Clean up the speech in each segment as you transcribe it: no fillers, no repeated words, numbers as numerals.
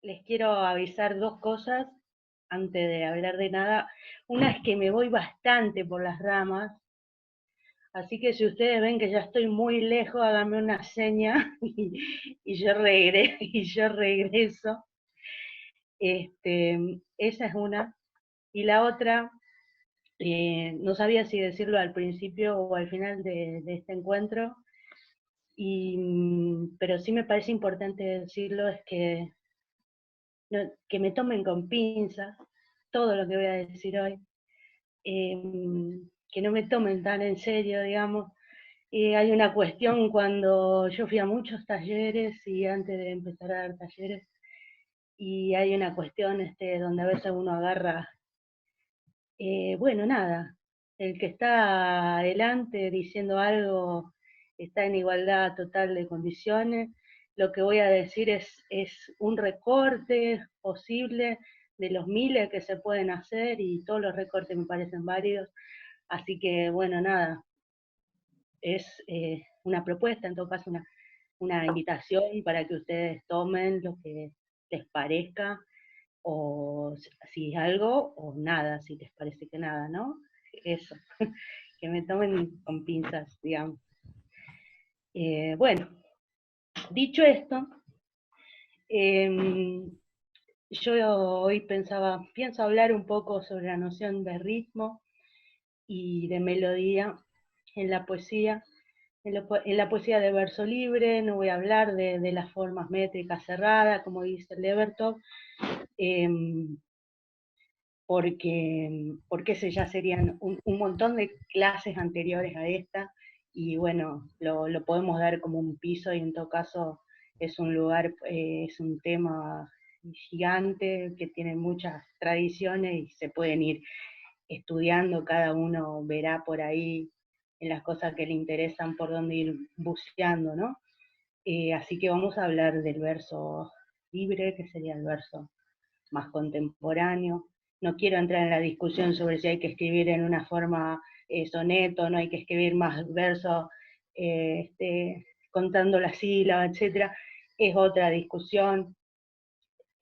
les quiero avisar dos cosas antes de hablar de nada. Una es que me voy bastante por las ramas, así que si ustedes ven que ya estoy muy lejos, háganme una seña y yo regreso. Esa es una. Y la otra, no sabía si decirlo al principio o al final de este encuentro, pero sí me parece importante decirlo, es que, no, que me tomen con pinzas todo lo que voy a decir hoy, eh, que no me tomen tan en serio, digamos. Hay una cuestión cuando yo fui a muchos talleres y antes de empezar a dar talleres, y hay una cuestión donde a veces uno agarra, bueno, nada, el que está adelante diciendo algo está en igualdad total de condiciones. Lo que voy a decir es un recorte posible de los miles que se pueden hacer y todos los recortes me parecen válidos. Así que, bueno, nada, es una propuesta, en todo caso una invitación para que ustedes tomen lo que les parezca, o si es algo, o nada, si les parece que nada, ¿no? Eso, que me tomen con pinzas, digamos. Bueno, dicho esto, eh, yo hoy pienso hablar un poco sobre la noción de ritmo y de melodía en la poesía. En la poesía de verso libre no voy a hablar de las formas métricas cerradas, como dice Levertov, eh, porque ese ya serían un montón de clases anteriores a esta, y bueno, lo podemos dar como un piso, y en todo caso es un lugar, es un tema gigante que tiene muchas tradiciones y se pueden ir estudiando, cada uno verá por ahí en las cosas que le interesan por dónde ir buceando, ¿no? Así que vamos a hablar del verso libre, que sería el verso más contemporáneo. No quiero entrar en la discusión sobre si hay que escribir en una forma soneto, no hay que escribir más versos contando las sílabas, etcétera. Es otra discusión.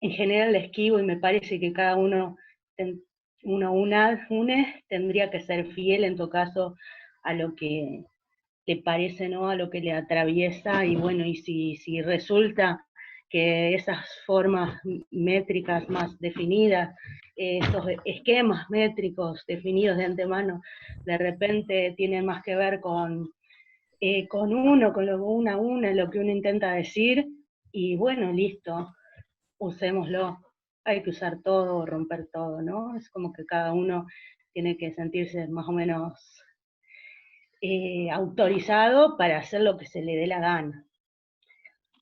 En general la esquivo y me parece que cada uno, tendría que ser fiel en todo caso a lo que le parece, ¿no? A lo que le atraviesa, y bueno, y si resulta que esas formas métricas más definidas, esos esquemas métricos definidos de antemano, de repente tienen más que ver con uno, con lo una, lo que uno intenta decir, y bueno, listo, usémoslo. Hay que usar todo, romper todo, ¿no? Es como que cada uno tiene que sentirse más o menos autorizado para hacer lo que se le dé la gana.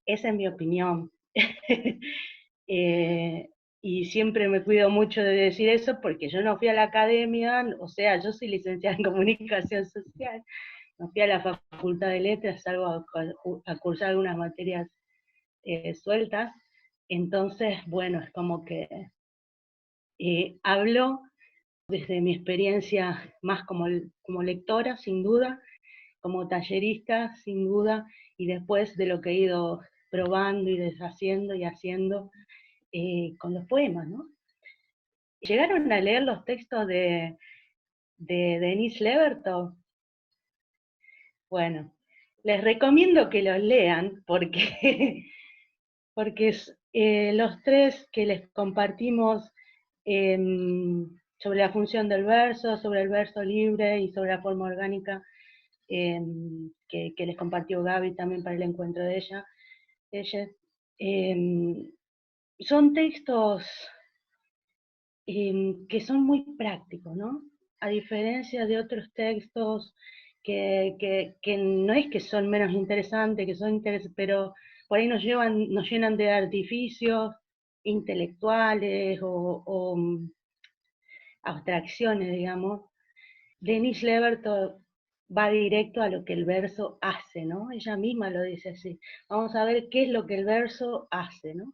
Esa es mi opinión. eh, y siempre me cuido mucho de decir eso porque yo no fui a la academia, o sea, yo soy licenciada en comunicación social, no fui a la facultad de letras, salvo a cursar algunas materias sueltas. Entonces, bueno, es como que hablo desde mi experiencia más como lectora, sin duda, como tallerista, sin duda, y después de lo que he ido probando y deshaciendo y haciendo con los poemas, ¿no? ¿Llegaron a leer los textos de Denise Levertov? Bueno, les recomiendo que los lean porque, porque los tres que les compartimos eh, sobre la función del verso, sobre el verso libre y sobre la forma orgánica, que les compartió Gaby también para el encuentro de ella, eh, son textos que son muy prácticos, ¿no? A diferencia de otros textos que no es que son menos interesantes, que son pero por ahí nos llenan de artificios intelectuales o abstracciones, digamos. Denise Levertov va directo a lo que el verso hace, ¿no? Ella misma lo dice así. Vamos a ver qué es lo que el verso hace, ¿no?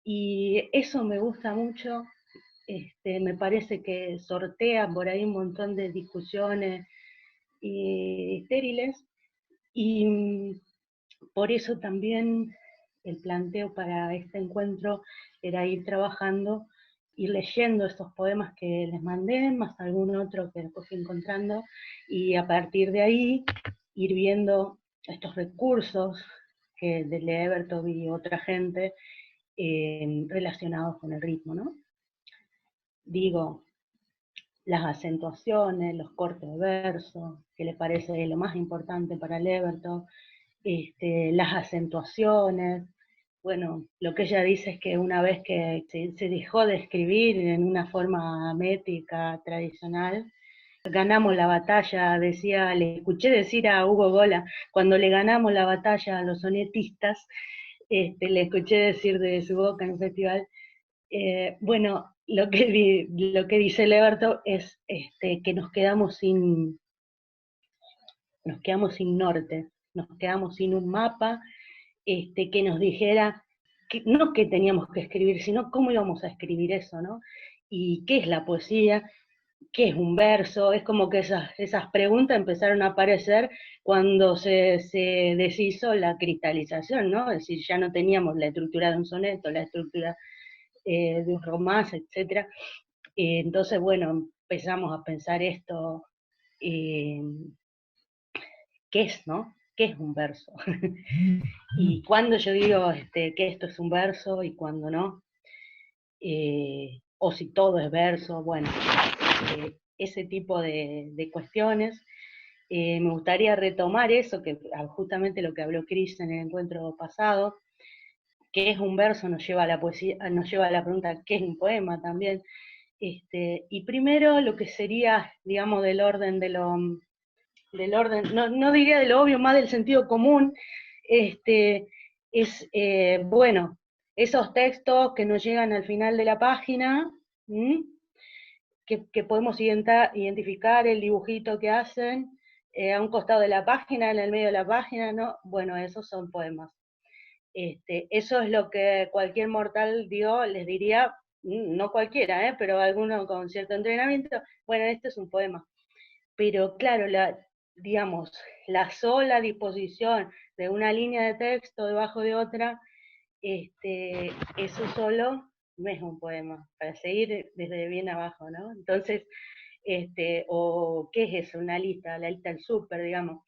Y eso me gusta mucho. Me parece que sortea por ahí un montón de discusiones estériles, y por eso también el planteo para este encuentro era ir trabajando, ir leyendo estos poemas que les mandé, más algún otro que después fui encontrando, y a partir de ahí ir viendo estos recursos que de Levertov y otra gente relacionados con el ritmo, ¿no? Digo, las acentuaciones, los cortes de verso, que le parece lo más importante para Levertov, las acentuaciones. Bueno, lo que ella dice es que una vez que se dejó de escribir en una forma métrica tradicional, ganamos la batalla, decía, le escuché decir a Hugo Gola, cuando le ganamos la batalla a los sonetistas, le escuché decir de su boca en el festival, bueno, lo que dice Levertov es que nos quedamos sin norte, nos quedamos sin un mapa que nos dijera, no qué teníamos que escribir, sino cómo íbamos a escribir eso, ¿no? Y qué es la poesía, qué es un verso, es como que esas preguntas empezaron a aparecer cuando se deshizo la cristalización, ¿no? Es decir, ya no teníamos la estructura de un soneto, la estructura de un romance, etc. Entonces, bueno, empezamos a pensar esto, eh, ¿qué es, no? ¿Qué es un verso? Y cuando yo digo que esto es un verso y cuando no, o si todo es verso, bueno, ese tipo de cuestiones. Me gustaría retomar eso, que justamente lo que habló Cris en el encuentro pasado, qué es un verso nos lleva a la poesía, nos lleva a la pregunta qué es un poema también. Y primero lo que sería, digamos, del orden, no diría de lo obvio, más del sentido común, es, bueno, esos textos que nos llegan al final de la página, que podemos identificar el dibujito que hacen a un costado de la página, en el medio de la página, ¿no? Bueno, esos son poemas. Eso es lo que cualquier mortal, digo, les diría, no cualquiera, pero alguno con cierto entrenamiento, bueno, este es un poema. Pero claro, digamos, la sola disposición de una línea de texto debajo de otra, eso solo no es un poema, para seguir desde bien abajo, ¿no? Entonces, o ¿qué es eso? Una lista, la lista del súper, digamos.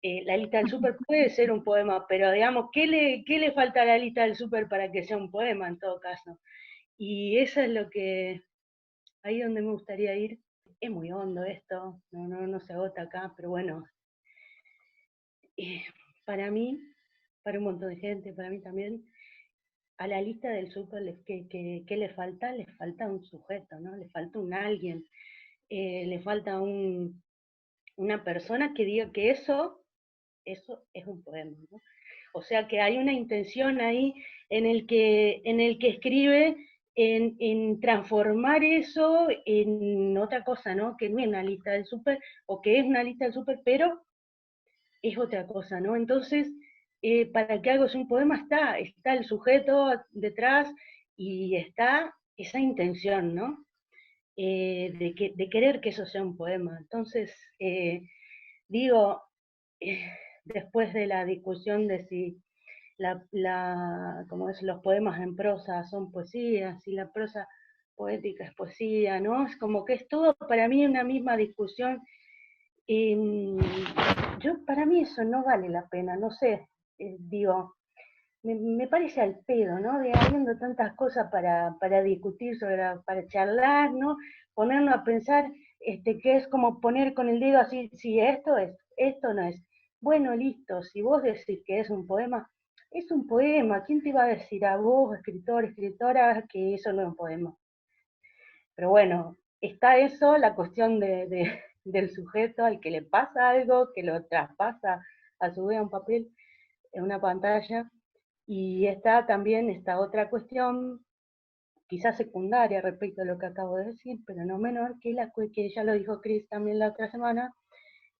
La lista del súper puede ser un poema, pero digamos, ¿qué le falta a la lista del súper para que sea un poema en todo caso? Y eso es lo que, ahí donde me gustaría ir. Es muy hondo esto, no se agota acá, pero bueno, para mí, para un montón de gente, para mí también, a la lista del súper, ¿qué le falta? Le falta un sujeto, ¿no? Le falta un alguien, le falta una persona que diga que eso es un poema, ¿no? O sea que hay una intención ahí en el que escribe en transformar eso en otra cosa, ¿no? Que no es una lista del súper, o que es una lista del súper, pero es otra cosa, ¿no? Entonces, para que algo sea un poema está el sujeto detrás y está esa intención, ¿no? De querer que eso sea un poema. Entonces, digo, después de la discusión de si como es, los poemas en prosa son poesía, si la prosa poética es poesía, ¿no? Es como que es todo para mí una misma discusión. Para mí eso no vale la pena, no sé, digo, me parece al pedo, ¿no? De habiendo tantas cosas para discutir, para charlar, ¿no? Ponernos a pensar que es como poner con el dedo así, si esto es, esto no es. Bueno, listo, si vos decís que es un poema, es un poema. ¿Quién te iba a decir a vos, escritor, escritora, que eso no es un poema? Pero bueno, está eso, la cuestión del sujeto al que le pasa algo, que lo traspasa a su vez a un papel, en una pantalla, y está también esta otra cuestión, quizás secundaria respecto a lo que acabo de decir, pero no menor, que ya lo dijo Cris también la otra semana,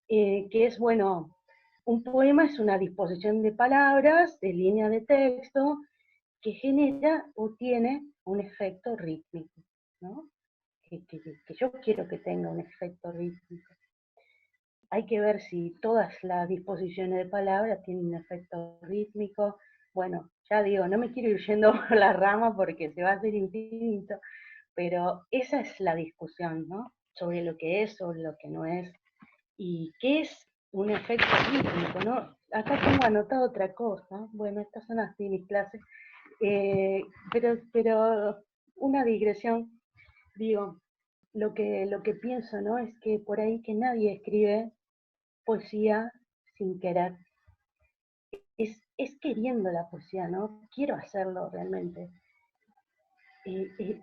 que es, bueno, un poema es una disposición de palabras, de línea de texto, que genera o tiene un efecto rítmico, ¿no? Que yo quiero que tenga un efecto rítmico. Hay que ver si todas las disposiciones de palabras tienen un efecto rítmico, bueno, ya digo, no me quiero ir yendo por la rama porque se va a hacer infinito, pero esa es la discusión, ¿no? Sobre lo que es, sobre lo que no es, y qué es un efecto rítmico, ¿no? Acá tengo anotado otra cosa, bueno, estas son así mis clases, pero una digresión, digo, lo que pienso, ¿no? Es que por ahí que nadie escribe poesía sin querer. Es queriendo la poesía, ¿no? Quiero hacerlo realmente.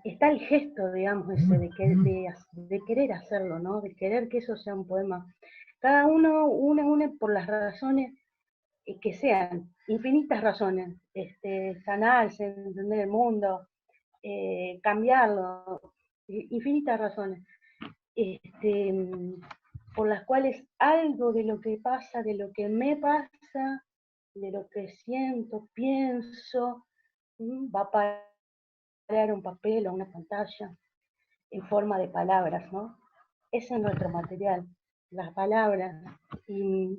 Está el gesto, digamos, ese de querer hacerlo, ¿no? De querer que eso sea un poema. Cada uno une por las razones que sean, infinitas razones. Sanarse, entender el mundo, cambiarlo, infinitas razones. Por las cuales algo de lo que pasa, de lo que me pasa, de lo que siento, pienso, va a parar un papel o una pantalla en forma de palabras, ¿no? Ese es nuestro material, las palabras. Y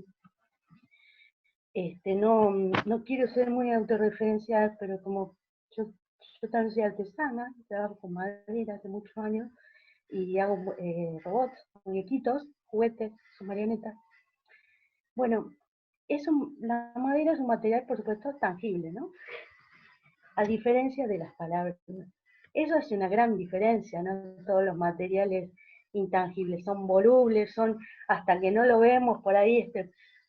no quiero ser muy autorreferencial, pero como yo también soy artesana, trabajo con madera hace muchos años, y hago robots, muñequitos, juguetes, marionetas. Bueno, la madera es un material, por supuesto, tangible, ¿no? A diferencia de las palabras. Eso hace una gran diferencia, ¿no? Todos los materiales intangibles son volubles, son hasta que no lo vemos por ahí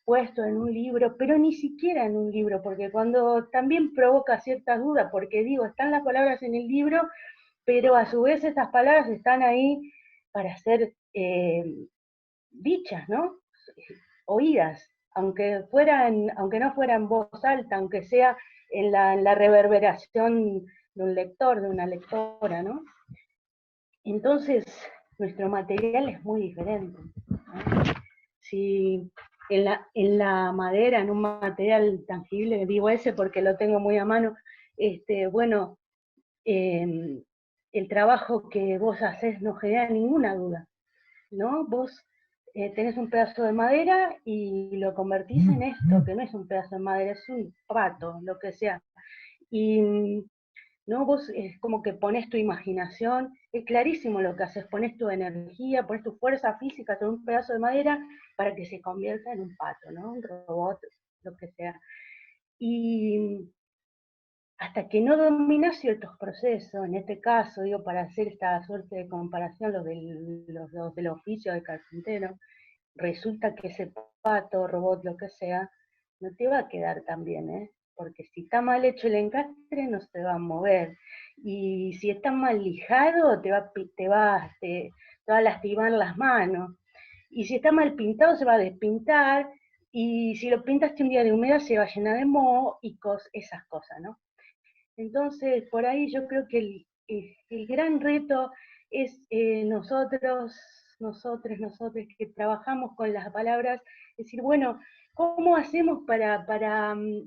puesto en un libro, pero ni siquiera en un libro, porque cuando también provoca ciertas dudas, porque digo, están las palabras en el libro, pero a su vez estas palabras están ahí para ser dichas, ¿no? Oídas, aunque no fuera en voz alta, aunque sea en la reverberación de un lector, de una lectora, ¿no? Entonces, nuestro material es muy diferente, ¿no? Si en la madera, en un material tangible, digo ese porque lo tengo muy a mano, bueno, el trabajo que vos haces no genera ninguna duda, ¿no? Vos tenés un pedazo de madera y lo convertís en esto, que no es un pedazo de madera, es un pato, lo que sea. Y ¿no? Vos es como que pones tu imaginación, es clarísimo lo que haces, pones tu energía, pones tu fuerza física sobre un pedazo de madera para que se convierta en un pato, ¿no? Un robot, lo que sea. Y hasta que no dominas ciertos procesos, en este caso, digo, para hacer esta suerte de comparación, los del oficio de carpintero, resulta que ese pato, robot, lo que sea, no te va a quedar tan bien, ¿eh? Porque si está mal hecho el encastre, no se va a mover. Y si está mal lijado, te va a lastimar las manos. Y si está mal pintado, se va a despintar. Y si lo pintaste un día de humedad, se va a llenar de moho y esas cosas, ¿no? Entonces, por ahí yo creo que el gran reto es nosotros que trabajamos con las palabras, decir, bueno, ¿cómo hacemos para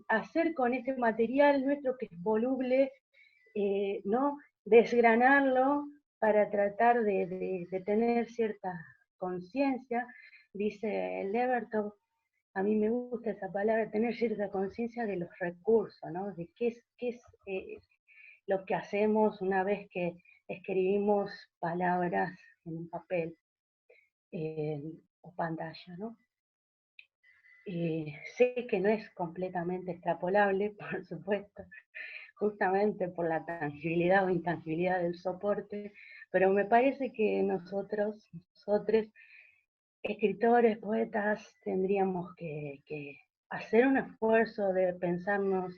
hacer con este material nuestro que es voluble, ¿no? Desgranarlo para tratar de tener cierta conciencia? Dice Levertov, a mí me gusta esa palabra, tener cierta conciencia de los recursos, ¿no? De qué es lo que hacemos una vez que escribimos palabras en un papel o pantalla, ¿no? Sé que no es completamente extrapolable, por supuesto, justamente por la tangibilidad o intangibilidad del soporte, pero me parece que nosotros, escritores, poetas, tendríamos que hacer un esfuerzo de pensarnos,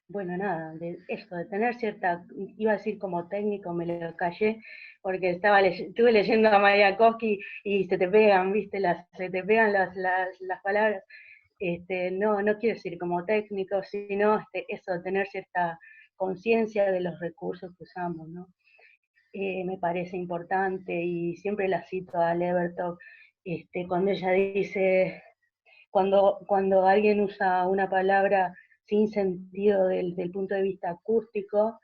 bueno, nada, de eso, de tener cierta, iba a decir como técnico, me lo callé, porque estuve leyendo a Mayakovsky y se te pegan, ¿viste? Se te pegan las palabras. No quiero decir como técnico, sino eso, tener cierta conciencia de los recursos que usamos, ¿no? Me parece importante y siempre la cito a Levertov, cuando ella dice, cuando alguien usa una palabra sin sentido del punto de vista acústico,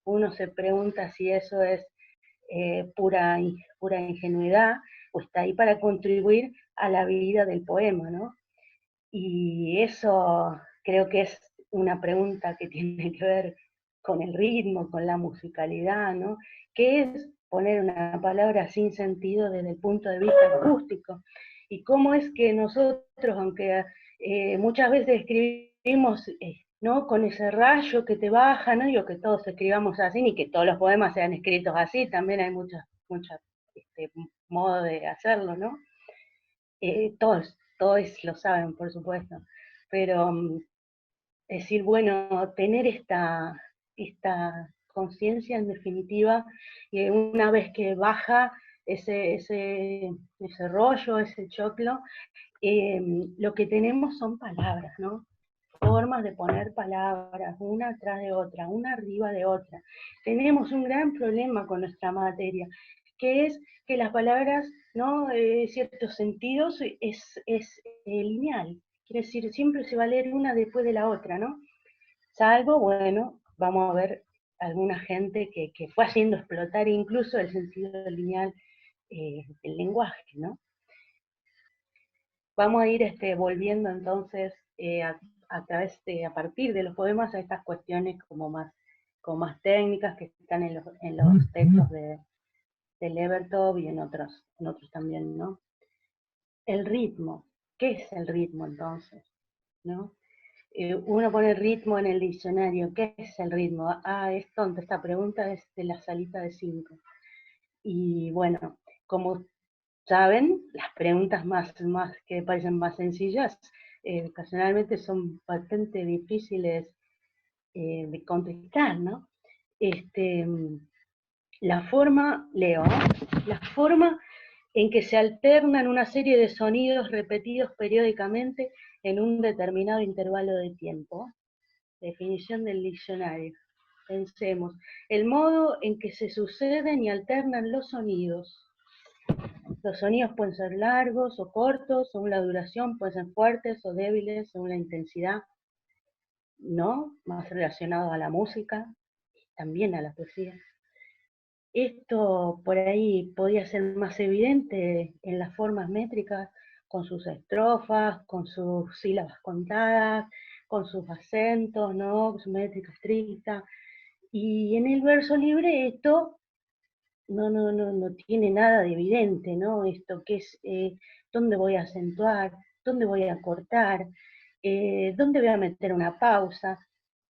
uno se pregunta si eso es pura ingenuidad o está ahí para contribuir a la vida del poema, ¿no? Y eso creo que es una pregunta que tiene que ver con el ritmo, con la musicalidad, ¿no? ¿Qué es poner una palabra sin sentido desde el punto de vista acústico? Y cómo es que nosotros, aunque muchas veces escribimos ¿no? Con ese rayo que te baja, no digo que todos escribamos así, ni que todos los poemas sean escritos así, también hay muchos modos de hacerlo, ¿no? Todos lo saben, por supuesto, pero decir, bueno, tener esta conciencia en definitiva, y una vez que baja ese rollo, ese choclo, lo que tenemos son palabras, ¿no? Formas de poner palabras, una atrás de otra, una arriba de otra. Tenemos un gran problema con nuestra materia, que es que las palabras, ¿no? Ciertos sentidos es lineal. Quiere decir, siempre se va a leer una después de la otra, ¿no? Salvo, bueno, vamos a ver alguna gente que fue haciendo explotar incluso el sentido lineal del lenguaje, ¿no? Vamos a ir volviendo entonces a partir de los poemas a estas cuestiones como más técnicas que están en los textos de Levertov y en otros también, ¿no? El ritmo, ¿qué es el ritmo entonces? ¿No? Uno pone ritmo en el diccionario, ¿qué es el ritmo? Es tonta, esta pregunta es de la salita de 5. Y bueno, como saben, las preguntas más que parecen más sencillas, ocasionalmente son bastante difíciles de contestar, ¿no? La forma, leo, la forma en que se alternan una serie de sonidos repetidos periódicamente en un determinado intervalo de tiempo. Definición del diccionario. Pensemos, el modo en que se suceden y alternan los sonidos. Los sonidos pueden ser largos o cortos, según la duración, pueden ser fuertes o débiles, según la intensidad, ¿no? Más relacionado a la música, también a la poesía. Esto por ahí podía ser más evidente en las formas métricas, con sus estrofas, con sus sílabas contadas, con sus acentos, ¿no? Con su métrica estricta. Y en el verso libre esto no tiene nada de evidente, ¿no? Esto que es dónde voy a acentuar, dónde voy a cortar, dónde voy a meter una pausa,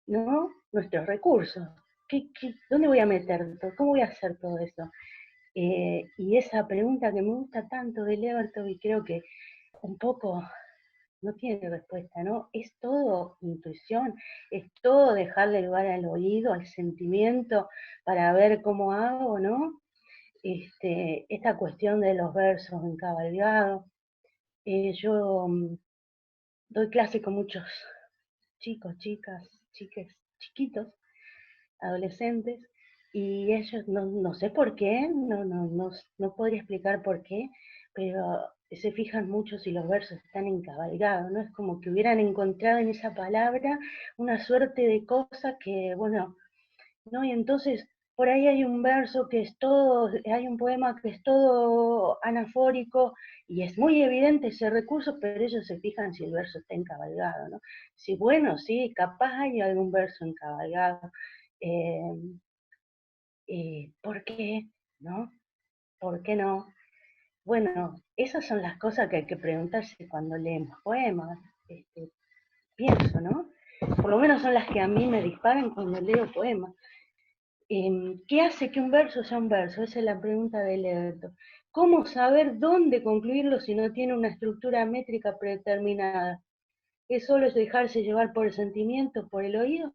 ¿no? Nuestros recursos. ¿Dónde voy a meter? ¿Cómo voy a hacer todo eso? Y esa pregunta que me gusta tanto de Levertov, y creo que un poco no tiene respuesta, ¿no? Es todo intuición, es todo dejarle lugar al oído, al sentimiento, para ver cómo hago, ¿no? Esta cuestión de los versos encabalgados. Yo doy clase con muchos chicos, chicas, chiques, chiquitos, adolescentes, y ellos, no sé por qué, no podría explicar por qué, pero se fijan mucho si los versos están encabalgados, ¿no? Es como que hubieran encontrado en esa palabra una suerte de cosa que, bueno, ¿no? Y entonces por ahí hay un verso que es todo, hay un poema que es todo anafórico, y es muy evidente ese recurso, pero ellos se fijan si el verso está encabalgado, ¿no? Si bueno, sí, capaz hay algún verso encabalgado. Eh, ¿Por qué? ¿No? ¿Por qué no? Bueno, esas son las cosas que hay que preguntarse cuando leemos poemas, pienso, ¿no? Por lo menos son las que a mí me disparan cuando leo poemas. ¿Qué hace que un verso sea un verso? Esa es la pregunta de Levertov. ¿Cómo saber dónde concluirlo si no tiene una estructura métrica predeterminada? ¿Es solo dejarse llevar por el sentimiento, por el oído?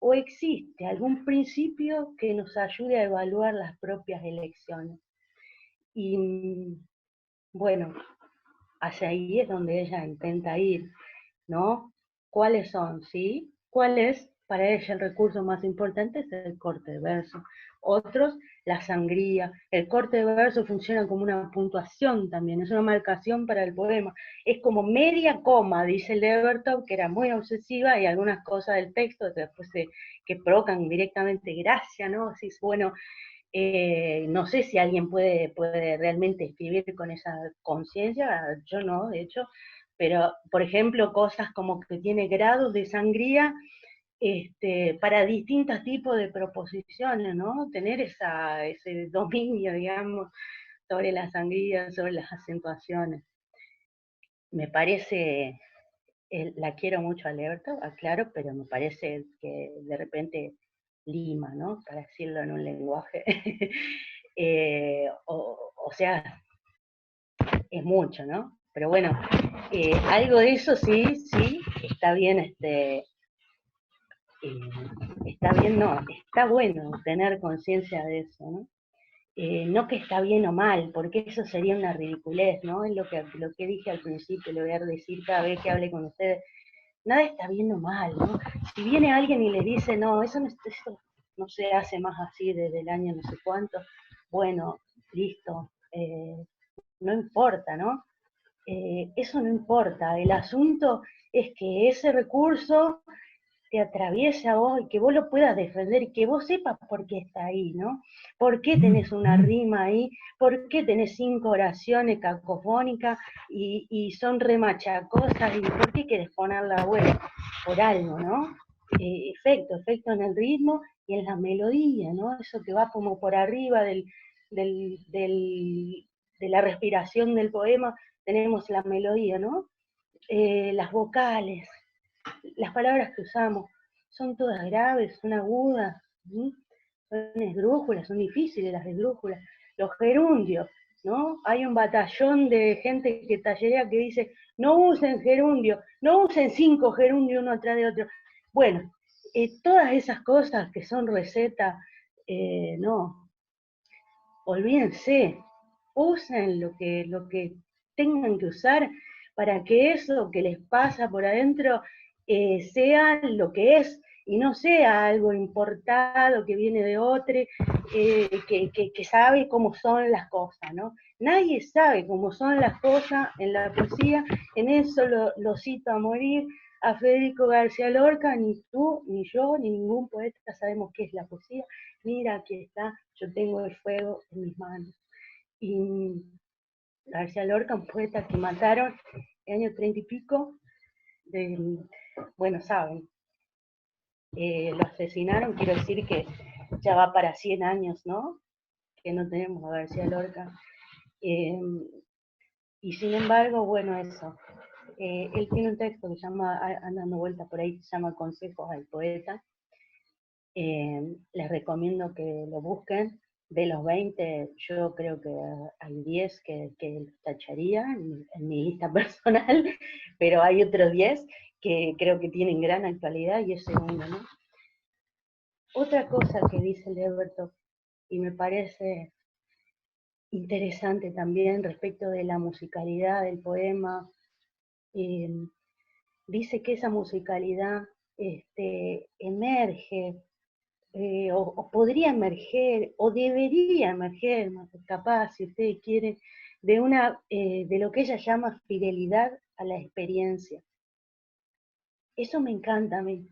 ¿O existe algún principio que nos ayude a evaluar las propias elecciones? Y bueno, hacia ahí es donde ella intenta ir, ¿no? ¿Cuáles son, sí? ¿Cuál es para ella el recurso más importante? Es el corte de verso. Otros, la sangría. El corte de verso funciona como una puntuación también, es una marcación para el poema. Es como media coma, dice Levertov, que era muy obsesiva, y algunas cosas del texto después que provocan directamente gracia, ¿no? Así es, bueno, no sé si alguien puede realmente escribir con esa conciencia, yo no, de hecho, pero por ejemplo cosas como que tiene grados de sangría, para distintos tipos de proposiciones, ¿no? Tener ese dominio, digamos, sobre la sangría, sobre las acentuaciones. Me parece, la quiero mucho a Lerto, aclaro, pero me parece que de repente lima, ¿no? Para decirlo en un lenguaje. O sea, es mucho, ¿no? Pero bueno, algo de eso sí, sí, está bien, está bien, no, está bueno tener conciencia de eso, ¿no? No que está bien o mal, porque eso sería una ridiculez, ¿no? Es lo que dije al principio, lo voy a decir cada vez que hable con ustedes. Nada está bien o mal, ¿no? Si viene alguien y le dice, no, eso no se hace más así desde el año no sé cuánto, bueno, listo, no importa, ¿no? Eso no importa, el asunto es que ese recurso te atraviese a vos y que vos lo puedas defender y que vos sepas por qué está ahí, ¿no? ¿Por qué tenés una rima ahí? ¿Por qué tenés 5 oraciones cacofónicas y son remachacosas? ¿Y por qué querés ponerla buena? Por algo, ¿no? Efecto en el ritmo y en la melodía, ¿no? Eso que va como por arriba del, del, de la respiración del poema, tenemos la melodía, ¿no? Las vocales, las palabras que usamos son todas graves, son agudas, ¿sí? Son esdrújulas, son difíciles las esdrújulas. Los gerundios, ¿no? Hay un batallón de gente que tallerea que dice, no usen gerundio, no usen 5 gerundios uno atrás de otro. Bueno, todas esas cosas que son recetas, no, olvídense, usen lo que tengan que usar para que eso que les pasa por adentro sea lo que es y no sea algo importado que viene de otro, que sabe cómo son las cosas, ¿no? Nadie sabe cómo son las cosas en la poesía, en eso lo cito a morir a Federico García Lorca, ni tú, ni yo, ni ningún poeta sabemos qué es la poesía. Mira, aquí está, yo tengo el fuego en mis manos. Y García Lorca, un poeta que mataron en el año 30 y pico, de, bueno, saben, lo asesinaron, quiero decir que ya va para 100 años, ¿no? Que no tenemos a García Lorca. Eh, y sin embargo, bueno, eso. Él tiene un texto que se llama, andando vuelta por ahí, se llama Consejos al Poeta. Les recomiendo que lo busquen. De los 20, yo creo que hay 10 que tacharía en mi lista personal, pero hay otros 10 que creo que tienen gran actualidad y ese es uno, ¿no? Otra cosa que dice Levertov, y me parece interesante también respecto de la musicalidad del poema, eh, dice que esa musicalidad emerge o podría emerger, o debería emerger, capaz, si ustedes quieren, de lo que ella llama fidelidad a la experiencia. Eso me encanta a mí.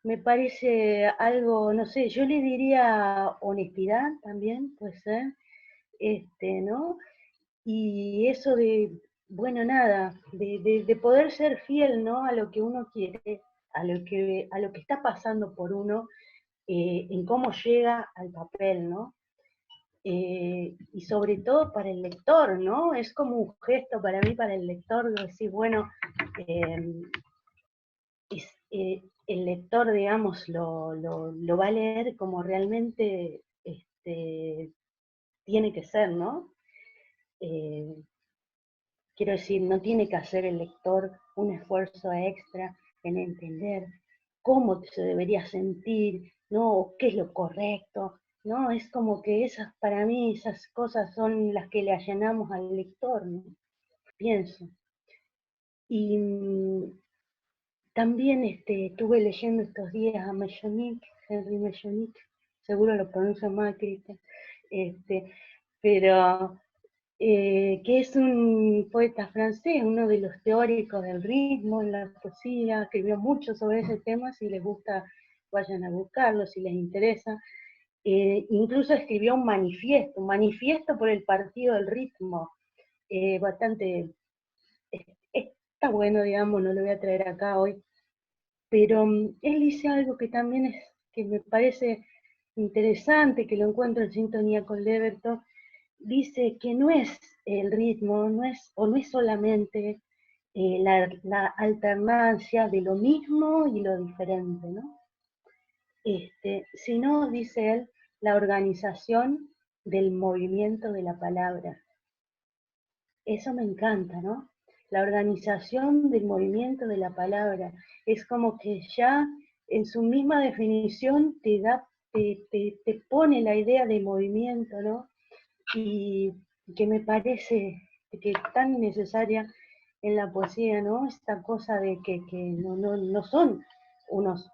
Me parece algo, no sé, yo le diría honestidad también, puede ser, ¿no? Y eso bueno, nada, de poder ser fiel, ¿no? A lo que uno quiere, a lo que está pasando por uno, en cómo llega al papel, ¿no? Y sobre todo para el lector, ¿no? Es como un gesto para mí, para el lector, de decir, bueno, eh, el lector, digamos, lo va a leer como realmente tiene que ser, ¿no? Eh, quiero decir, no tiene que hacer el lector un esfuerzo extra en entender cómo se debería sentir, ¿no? O qué es lo correcto, ¿no? Es como que para mí, esas cosas son las que le allanamos al lector, ¿no? Pienso. Y también estuve leyendo estos días a Mellonic, Henry Mellonic, seguro lo pronuncio mal, Cristian, pero que es un poeta francés, uno de los teóricos del ritmo en la poesía, escribió mucho sobre ese tema, si les gusta vayan a buscarlo, si les interesa. Incluso escribió un manifiesto por el partido del ritmo, bastante, está bueno, digamos, no lo voy a traer acá hoy, Pero él dice algo que también que me parece interesante, que lo encuentro en sintonía con Leverton. Dice que no es el ritmo, no es solamente la alternancia de lo mismo y lo diferente, ¿no? Sino, dice él, la organización del movimiento de la palabra. Eso me encanta, ¿no? La organización del movimiento de la palabra. Es como que ya en su misma definición te pone la idea de movimiento, ¿no? Y que me parece que es tan necesaria en la poesía, ¿no? Esta cosa de que no son unos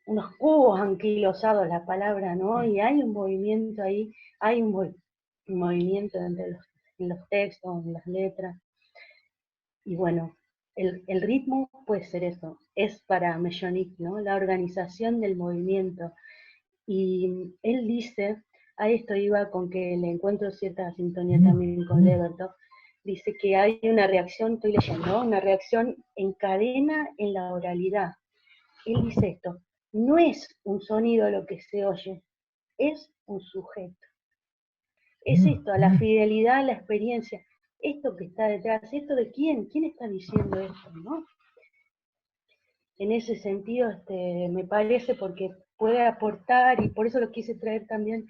unos cubos anquilosados la palabra, ¿no? Y hay un movimiento ahí, hay un movimiento en los textos, en las letras. Y bueno, el ritmo puede ser eso, es para Mellonic, ¿no? La organización del movimiento. Y él dice, a esto iba con que le encuentro cierta sintonía también con Leverton, dice que hay una reacción, estoy leyendo, ¿no? Una reacción en cadena en la oralidad. Él dice esto, no es un sonido lo que se oye, es un sujeto. Es esto, a la fidelidad, a la experiencia, esto que está detrás, esto de quién está diciendo esto, ¿no? En ese sentido, me parece porque puede aportar, y por eso lo quise traer también,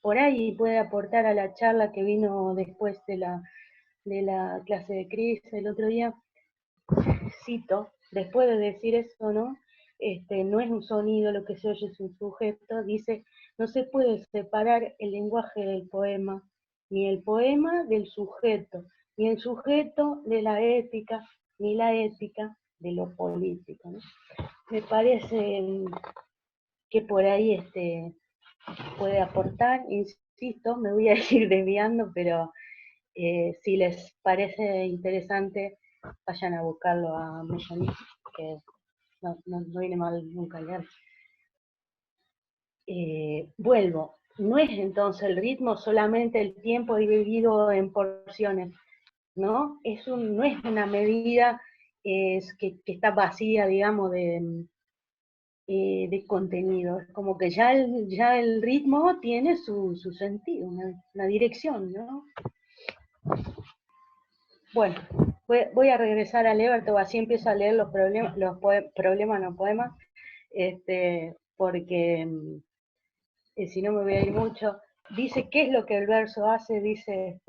por ahí puede aportar a la charla que vino después de la clase de Cris el otro día, cito, después de decir eso, ¿no? No es un sonido lo que se oye, es un sujeto, dice, no se puede separar el lenguaje del poema, ni el poema del sujeto, ni el sujeto de la ética, ni la ética de lo político, ¿no? Me parece que por ahí puede aportar, insisto, me voy a ir desviando, pero si les parece interesante, vayan a buscarlo a Mellonic, que no viene mal nunca leer. Vuelvo, no es entonces el ritmo solamente el tiempo dividido en porciones, ¿no? No es una medida que está vacía, digamos, de contenido. Es como que ya el ritmo tiene su sentido, una dirección, ¿no? Bueno, voy a regresar a Leverton, así empiezo a leer los problemas, no poemas, porque si no me voy a ir mucho. Dice, ¿qué es lo que el verso hace? Dice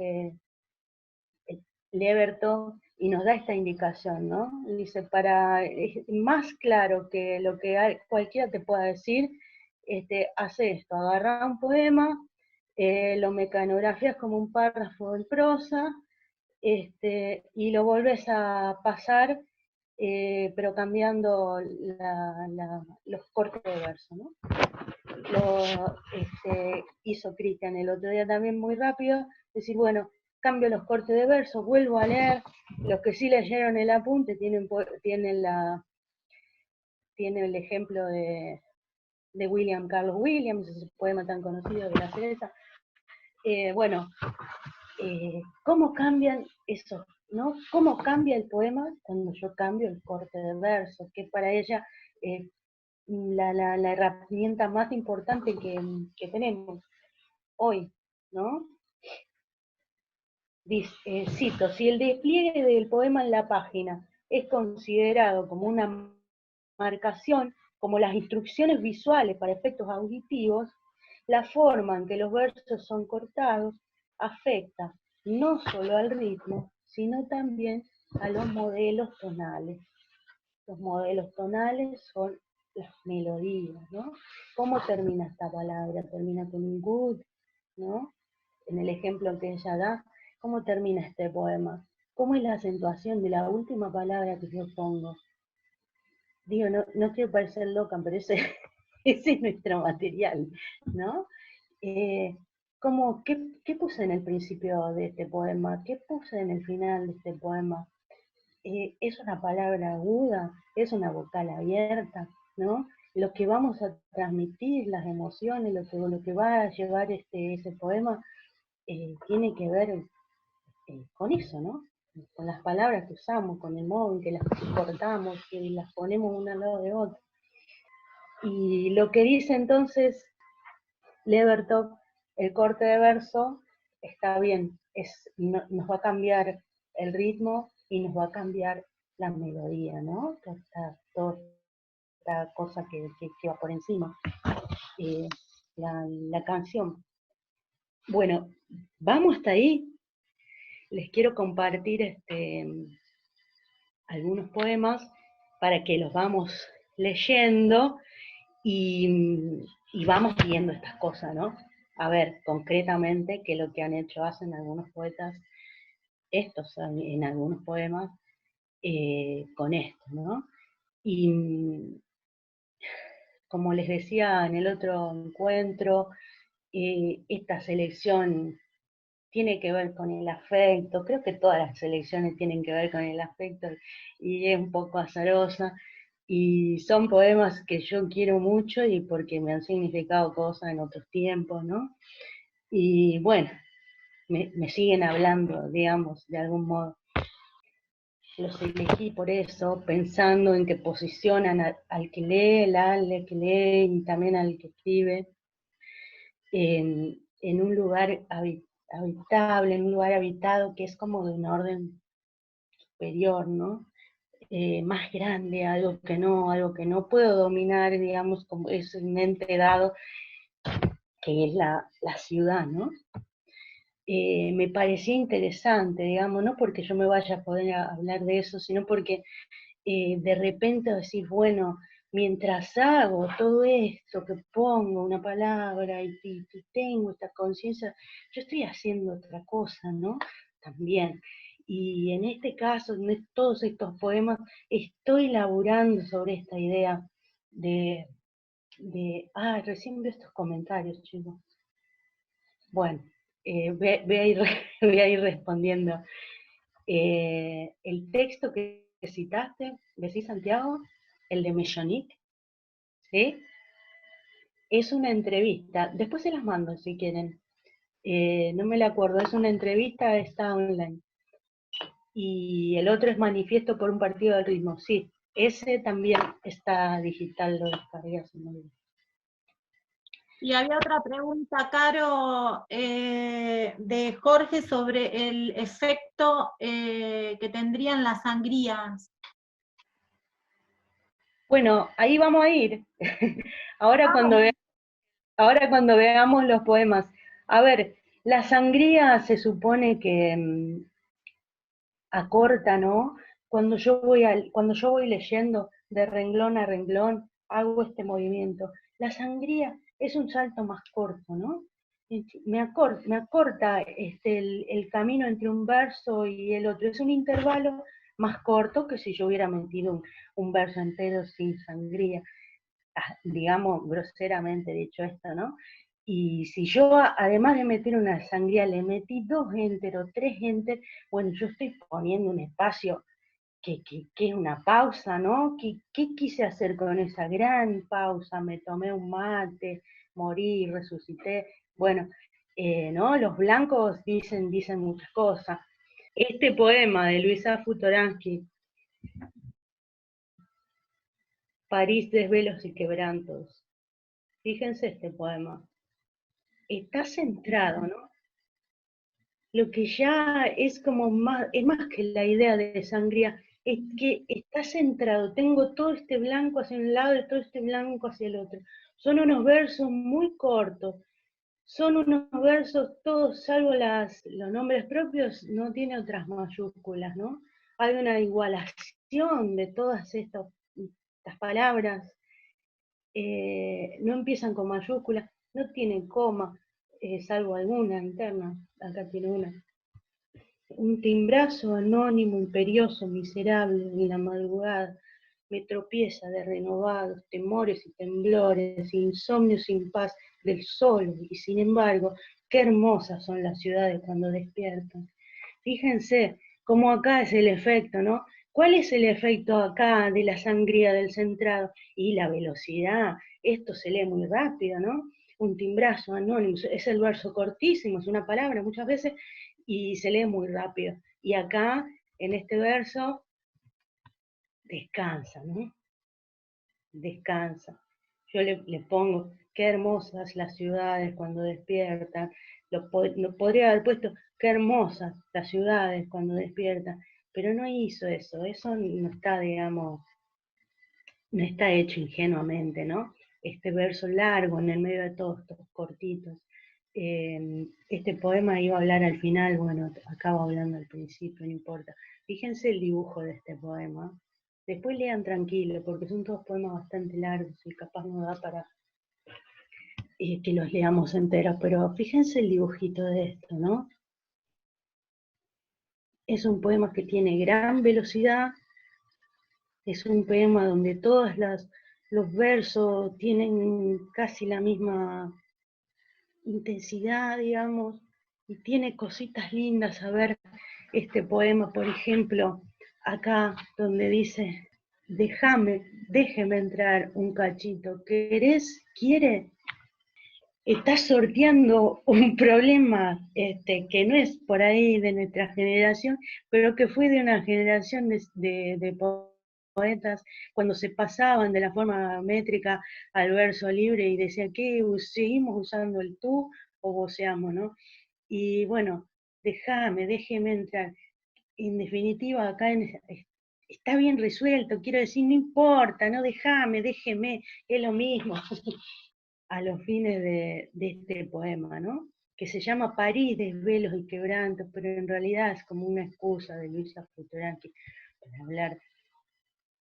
Leverton, y nos da esta indicación, ¿no? Dice, es más claro que lo que cualquiera te pueda decir, hace esto, agarra un poema, lo mecanografías como un párrafo en prosa, y lo vuelves a pasar, pero cambiando los cortes de verso, ¿no? Hizo Cristian el otro día también muy rápido, decir, bueno, cambio los cortes de verso, vuelvo a leer, los que sí leyeron el apunte tienen el ejemplo de William Carlos Williams, ese poema tan conocido de la cereza. Bueno, ¿cómo cambian esos, ¿no? ¿Cómo cambia el poema cuando yo cambio el corte de verso? Que para ella la herramienta más importante que tenemos hoy, ¿no? Dice, cito, si el despliegue del poema en la página es considerado como una marcación, como las instrucciones visuales para efectos auditivos, la forma en que los versos son cortados afecta no solo al ritmo, sino también a los modelos tonales. Los modelos tonales son las melodías, ¿no? ¿Cómo termina esta palabra? Termina con un good, ¿no? En el ejemplo que ella da, ¿cómo termina este poema? ¿Cómo es la acentuación de la última palabra que yo pongo? Digo, no quiero parecer loca, pero ese es nuestro material, ¿no? ¿Qué puse en el principio de este poema? ¿Qué puse en el final de este poema? Es una palabra aguda, es una vocal abierta, ¿no? Lo que vamos a transmitir, las emociones, lo que va a llevar ese poema, tiene que ver con eso, ¿no? con las palabras que usamos, con el modo en que las cortamos, que las ponemos una al lado de otra. Y lo que dice entonces Levertov, el corte de verso, está bien, nos va a cambiar el ritmo y nos va a cambiar la melodía, ¿no? Toda esta cosa que va por encima, eh, la canción. Bueno, vamos hasta ahí. Les quiero compartir algunos poemas para que los vamos leyendo y vamos viendo estas cosas, ¿no? A ver, concretamente, qué es lo que han hecho, hacen algunos poetas, estos en algunos poemas, con esto, ¿no? Y como les decía en el otro encuentro, esta selección tiene que ver con el afecto, creo que todas las selecciones tienen que ver con el afecto y es un poco azarosa, y son poemas que yo quiero mucho y porque me han significado cosas en otros tiempos, ¿no? Y bueno, me siguen hablando, digamos, de algún modo. Los elegí por eso, pensando en que posicionan al que lee, al que lee y también al que escribe, en un lugar habitable, en un lugar habitado que es como de un orden superior, ¿no? Más grande, algo que no puedo dominar, digamos, como es un ente dado, que es la ciudad, ¿no? Me parecía interesante, digamos, no porque yo me vaya a poder hablar de eso, sino porque de repente decís, bueno, mientras hago todo esto, que pongo una palabra y tengo esta conciencia, yo estoy haciendo otra cosa, ¿no? También. Y en este caso, en todos estos poemas, estoy laburando sobre esta idea recién veo estos comentarios, chicos. Bueno, voy a ir, voy a ir respondiendo. El texto que citaste, decís Santiago, el de Mellonic, ¿sí? Es una entrevista, después se las mando si quieren, no me la acuerdo, es una entrevista, está online. Y el otro es Manifiesto por un partido del ritmo, sí, ese también está digital, lo descargué hace muy bien. Y había otra pregunta, Caro, de Jorge sobre el efecto que tendrían las sangrías. Bueno, ahí vamos a ir. ahora cuando veamos los poemas. A ver, la sangría se supone que acorta, ¿no? Cuando yo voy leyendo de renglón a renglón, hago este movimiento. La sangría es un salto más corto, ¿no? Me acorta el camino entre un verso y el otro. Es un intervalo más corto que si yo hubiera metido un verso entero sin sangría. Digamos, groseramente dicho esto, ¿no? Y si yo, además de meter una sangría, le metí 2 enter o 3 enter, bueno, yo estoy poniendo un espacio que es una pausa, ¿no? ¿Qué quise hacer con esa gran pausa? Me tomé un mate, morí, resucité. Bueno, ¿no? Los blancos dicen muchas cosas. Este poema de Luisa Futoransky, París, desvelos y quebrantos. Fíjense este poema. Está centrado, ¿no? Lo que ya es como más, es más que la idea de sangría, es que está centrado, tengo todo este blanco hacia un lado y todo este blanco hacia el otro. Son unos versos muy cortos, son unos versos todos, salvo los nombres propios, no tiene otras mayúsculas, ¿no? Hay una igualación de todas estas palabras, no empiezan con mayúsculas, no tienen coma, salvo alguna interna, acá tiene una. Un timbrazo anónimo, imperioso, miserable, en la madrugada, me tropieza de renovados temores y temblores, insomnio sin paz del sol, y sin embargo, qué hermosas son las ciudades cuando despiertan. Fíjense cómo acá es el efecto, ¿no? ¿Cuál es el efecto acá de la sangría del centrado? Y la velocidad, esto se lee muy rápido, ¿no? Un timbrazo anónimo, es el verso cortísimo, es una palabra muchas veces, y se lee muy rápido. Y acá en este verso, descansa, ¿no? Descansa. Yo le pongo, qué hermosas las ciudades cuando despiertan. Lo podría haber puesto, qué hermosas las ciudades cuando despiertan, pero no hizo eso. Eso no está, digamos, no está hecho ingenuamente, ¿no? Este verso largo en el medio de todos estos cortitos. Este poema iba a hablar al final, bueno, acabo hablando al principio, no importa. Fíjense el dibujo de este poema. Después lean tranquilo, porque son todos poemas bastante largos y capaz no da para que los leamos enteros, pero fíjense el dibujito de esto, ¿no? Es un poema que tiene gran velocidad, es un poema donde todos los versos tienen casi la misma intensidad, digamos, y tiene cositas lindas. A ver, este poema, por ejemplo, acá donde dice, déjeme entrar un cachito, ¿querés? ¿Quiere? Está sorteando un problema que no es por ahí de nuestra generación, pero que fue de una generación de poetas cuando se pasaban de la forma métrica al verso libre y decían que seguimos usando el tú o voceamos, ¿no? Y bueno, déjeme entrar. En definitiva, acá está bien resuelto, quiero decir, no importa, no déjeme, es lo mismo. A los fines de este poema, ¿no? Que se llama París, desvelos y quebrantos, pero en realidad es como una excusa de Luisa Futuraki para hablar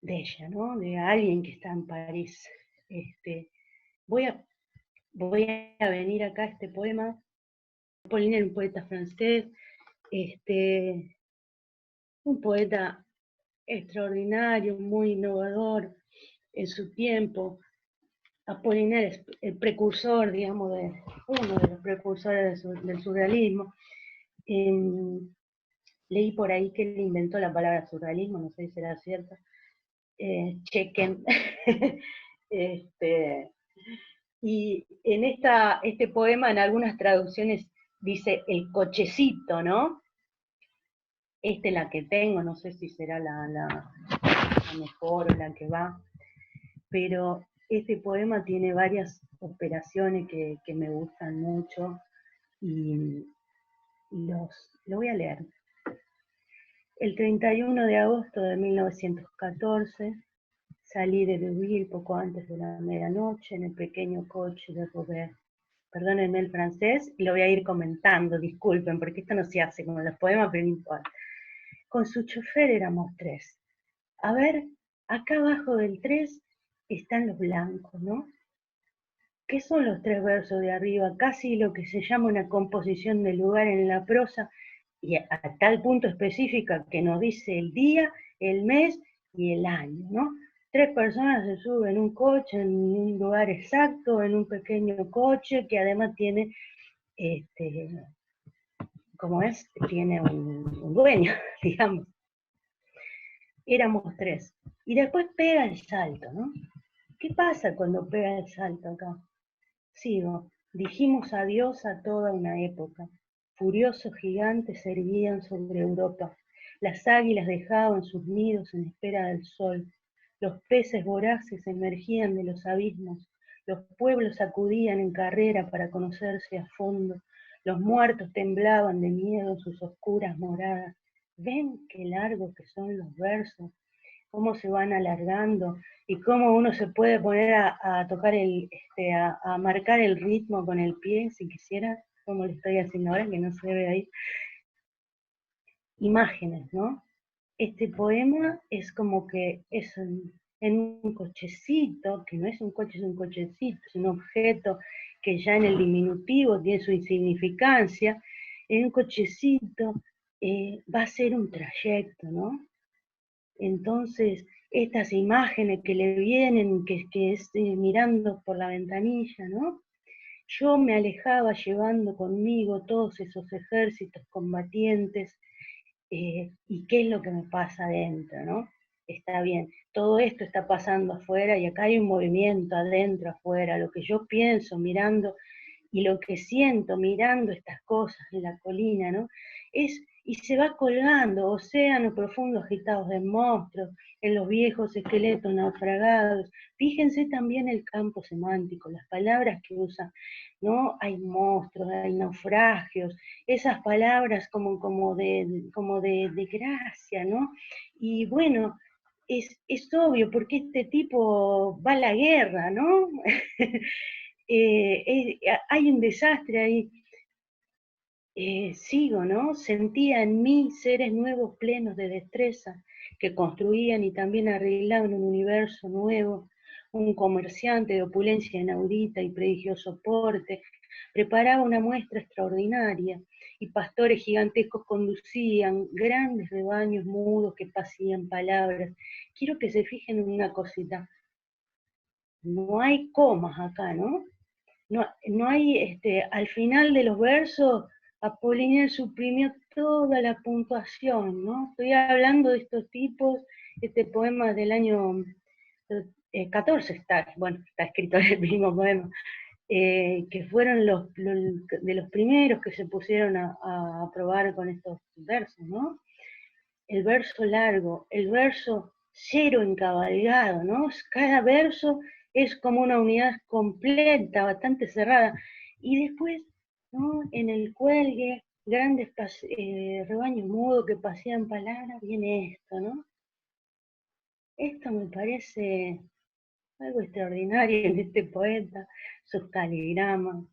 de ella, ¿no? De alguien que está en París. Voy a venir acá a este poema. Apollinaire, un poeta francés, un poeta extraordinario, muy innovador en su tiempo. Apollinaire es el precursor, digamos, uno de los precursores del surrealismo. Leí por ahí que él inventó la palabra surrealismo, no sé si será cierto. Chequen. Y en este poema, en algunas traducciones, dice el cochecito, ¿no? Esta es la que tengo, no sé si será la mejor o la que va, pero este poema tiene varias operaciones que me gustan mucho y lo voy a leer. El 31 de agosto de 1914 salí de Deauville poco antes de la medianoche en el pequeño coche de Robert. Perdónenme el francés, y lo voy a ir comentando, disculpen, porque esto no se hace como los poemas, pero no importa. Con su chofer éramos 3. A ver, acá abajo del 3 están los blancos, ¿no? ¿Qué son los 3 versos de arriba? Casi lo que se llama una composición de lugar en la prosa, y a tal punto específica que nos dice el día, el mes y el año, ¿no? 3 personas se suben en un coche, en un lugar exacto, en un pequeño coche, que además tiene, como es, tiene un dueño, digamos. Éramos 3. Y después pega el salto, ¿no? ¿Qué pasa cuando pega el salto acá? Sigo. Dijimos adiós a toda una época. Furiosos gigantes se erguían sobre Europa. Las águilas dejaban sus nidos en espera del sol. Los peces voraces emergían de los abismos. Los pueblos acudían en carrera para conocerse a fondo. Los muertos temblaban de miedo en sus oscuras moradas. ¿Ven qué largos que son los versos? Cómo se van alargando y cómo uno se puede poner a tocar a marcar el ritmo con el pie, si quisiera, como lo estoy haciendo ahora, que no se ve ahí. Imágenes, ¿no? Este poema es como que es en un cochecito, que no es un coche, es un cochecito, es un objeto que ya en el diminutivo tiene su insignificancia. En un cochecito va a ser un trayecto, ¿no? Entonces, estas imágenes que le vienen, que es mirando por la ventanilla, ¿no? Yo me alejaba llevando conmigo todos esos ejércitos combatientes, y qué es lo que me pasa adentro, ¿no? Está bien, todo esto está pasando afuera y acá hay un movimiento adentro, afuera, lo que yo pienso mirando y lo que siento mirando estas cosas en la colina, ¿no? Es y se va colgando, océanos profundos agitados de monstruos, en los viejos esqueletos naufragados. Fíjense también el campo semántico, las palabras que usan, ¿no? Hay monstruos, hay naufragios, esas palabras como de gracia, ¿no? Y bueno, es obvio, porque este tipo va a la guerra, ¿no? Hay un desastre ahí. Sigo, ¿no? Sentía en mí seres nuevos plenos de destreza, que construían y también arreglaban un universo nuevo, un comerciante de opulencia inaudita y prodigioso porte, preparaba una muestra extraordinaria, y pastores gigantescos conducían grandes rebaños mudos que pasían palabras. Quiero que se fijen en una cosita, no hay comas acá, ¿no? No hay, al final de los versos, Apollinaire suprimió toda la puntuación, ¿no? Estoy hablando de estos tipos, este poema del año 14 está, bueno, está escrito en el mismo poema, que fueron de los primeros que se pusieron a probar con estos versos, ¿no? El verso largo, el verso cero encabalgado, ¿no? Cada verso es como una unidad completa, bastante cerrada. Y después, ¿no? En el cuelgue, grandes rebaños mudos que pasean palabras, viene esto, ¿no? Esto me parece algo extraordinario en este poeta, sus caligramas.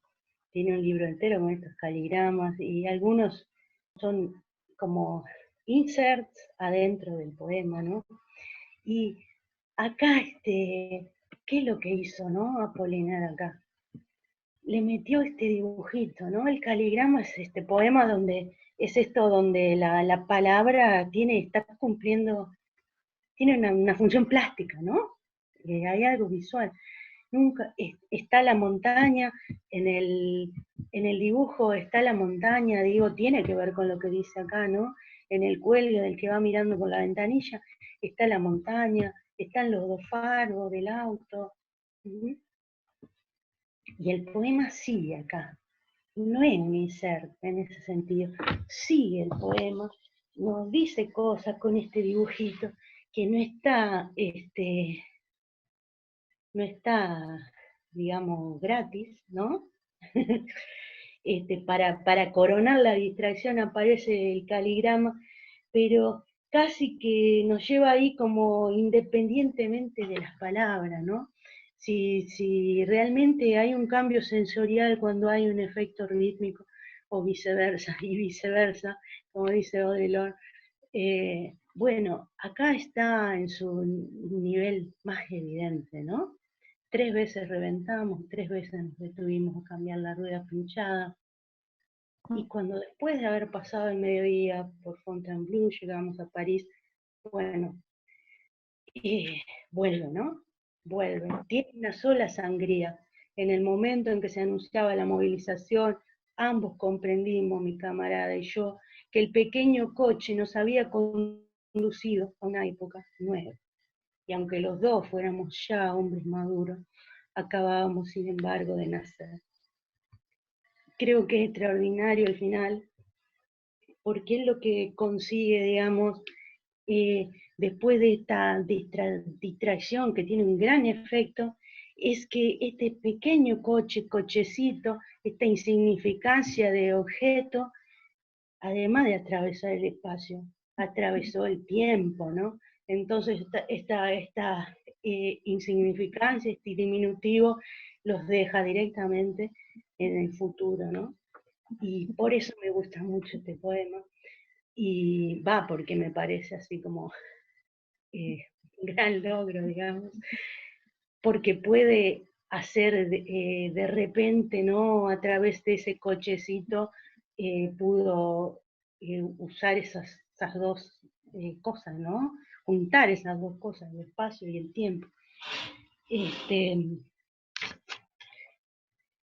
Tiene un libro entero con estos caligramas y algunos son como inserts adentro del poema, ¿no? Y acá, ¿qué es lo que hizo, no? Apolinar acá. Le metió este dibujito, ¿no? El caligrama es este poema donde, es esto donde la palabra está cumpliendo, tiene una función plástica, ¿no? Hay algo visual. Nunca, está la montaña, en el dibujo está la montaña, digo, tiene que ver con lo que dice acá, ¿no? En el cuelgue del que va mirando por la ventanilla, está la montaña, están los dos faros del auto. ¿Sí? Y el poema sigue acá, no es un insert en ese sentido, sigue el poema, nos dice cosas con este dibujito que no está, digamos, gratis, ¿no? Para coronar la distracción aparece el caligrama, pero casi que nos lleva ahí como independientemente de las palabras, ¿no? Si realmente hay un cambio sensorial cuando hay un efecto rítmico, o viceversa, y viceversa, como dice Baudelaire, bueno, acá está en su nivel más evidente, ¿no? 3 veces reventamos, 3 veces nos detuvimos a cambiar la rueda pinchada, y cuando después de haber pasado el mediodía por Fontainebleau llegamos a París, bueno, vuelve, ¿no? Vuelve. Tiene una sola sangría. En el momento en que se anunciaba la movilización, ambos comprendimos, mi camarada y yo, que el pequeño coche nos había conducido a una época nueva. Y aunque los dos fuéramos ya hombres maduros, acabábamos sin embargo de nacer. Creo que es extraordinario al final, porque es lo que consigue, digamos, después de esta distracción que tiene un gran efecto, es que este pequeño cochecito, esta insignificancia de objeto, además de atravesar el espacio, atravesó el tiempo, ¿no? Entonces esta insignificancia, este diminutivo, los deja directamente en el futuro, ¿no? Y por eso me gusta mucho este poema, y va porque me parece así como un gran logro, digamos, porque puede hacer de repente, ¿no? A través de ese cochecito pudo usar esas dos cosas, ¿no? Juntar esas dos cosas, el espacio y el tiempo.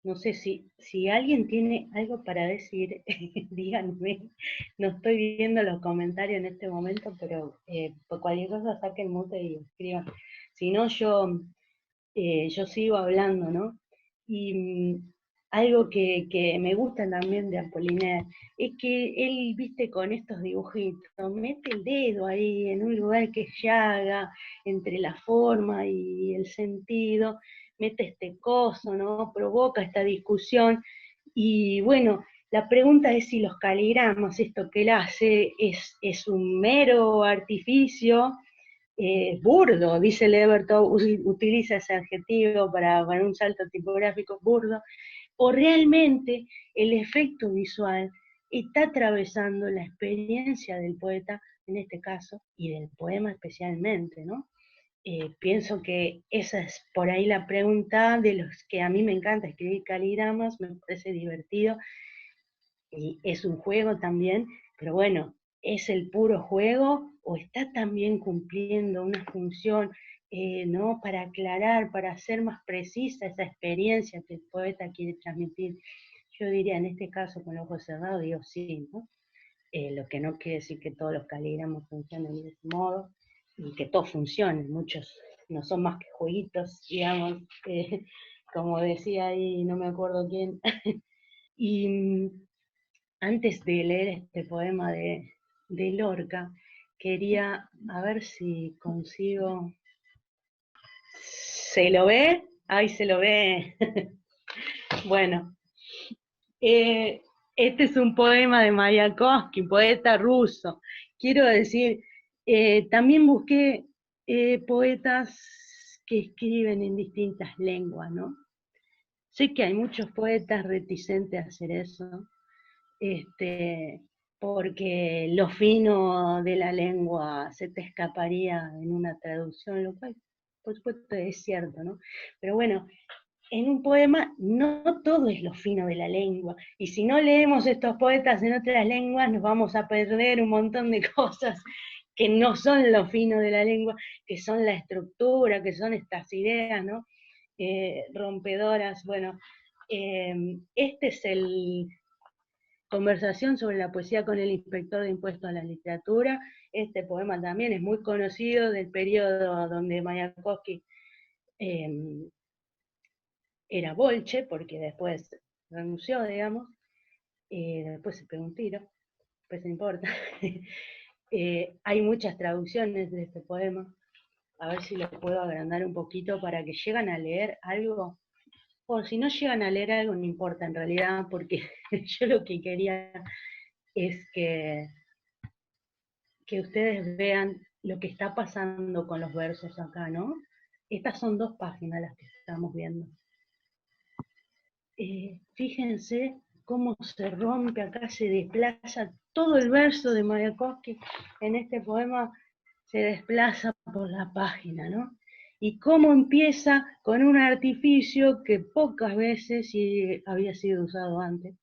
No sé si alguien tiene algo para decir, díganme. No estoy viendo los comentarios en este momento, pero por cualquier cosa saquen mute y escriban. Si no, yo sigo hablando, ¿no? Y algo que me gusta también de Apollinaire es que él, viste, con estos dibujitos, mete el dedo ahí en un lugar que es llaga, entre la forma y el sentido, mete este coso, ¿no? Provoca esta discusión. Y bueno, la pregunta es si los caligramas, esto que él hace, es un mero artificio, burdo, dice Levertov, utiliza ese adjetivo para un salto tipográfico burdo, o realmente el efecto visual está atravesando la experiencia del poeta, en este caso, y del poema especialmente, ¿no? Pienso que esa es por ahí la pregunta de los que a mí me encanta escribir caligramas, me parece divertido, y es un juego también, pero bueno, ¿es el puro juego o está también cumpliendo una función, ¿no? Para aclarar, para hacer más precisa esa experiencia que el poeta quiere transmitir? Yo diría en este caso con los ojos cerrados, digo sí, ¿no? Lo que no quiere decir que todos los caligramos funcionen de ese modo y que todos funcionen, muchos no son más que jueguitos, digamos, como decía ahí, no me acuerdo quién. Y antes de leer este poema de Lorca, quería a ver si consigo. ¿Se lo ve? ¡Ay, se lo ve! Bueno, este es un poema de Mayakovsky, poeta ruso. Quiero decir, también busqué poetas que escriben en distintas lenguas, ¿no? Sé que hay muchos poetas reticentes a hacer eso, este, porque lo fino de la lengua se te escaparía en una traducción, lo cual por supuesto es cierto, ¿no? Pero bueno, en un poema no todo es lo fino de la lengua, y si no leemos estos poetas en otras lenguas nos vamos a perder un montón de cosas que no son lo fino de la lengua, que son la estructura, que son estas ideas, ¿no? Rompedoras. Bueno, este es el Conversación sobre la poesía con el inspector de impuestos a la literatura. Este poema también es muy conocido del periodo donde Mayakovsky era bolche, porque después renunció, digamos, después se pegó un tiro, pues no importa. Hay muchas traducciones de este poema, a ver si lo puedo agrandar un poquito para que lleguen a leer algo, o si no llegan a leer algo no importa en realidad, porque yo lo que quería es que ustedes vean lo que está pasando con los versos acá, ¿no? Estas son 2 páginas las que estamos viendo. Fíjense cómo se rompe acá, se desplaza todo el verso de Mayakovsky en este poema, se desplaza por la página, ¿no? Y cómo empieza con un artificio que pocas veces había sido usado antes,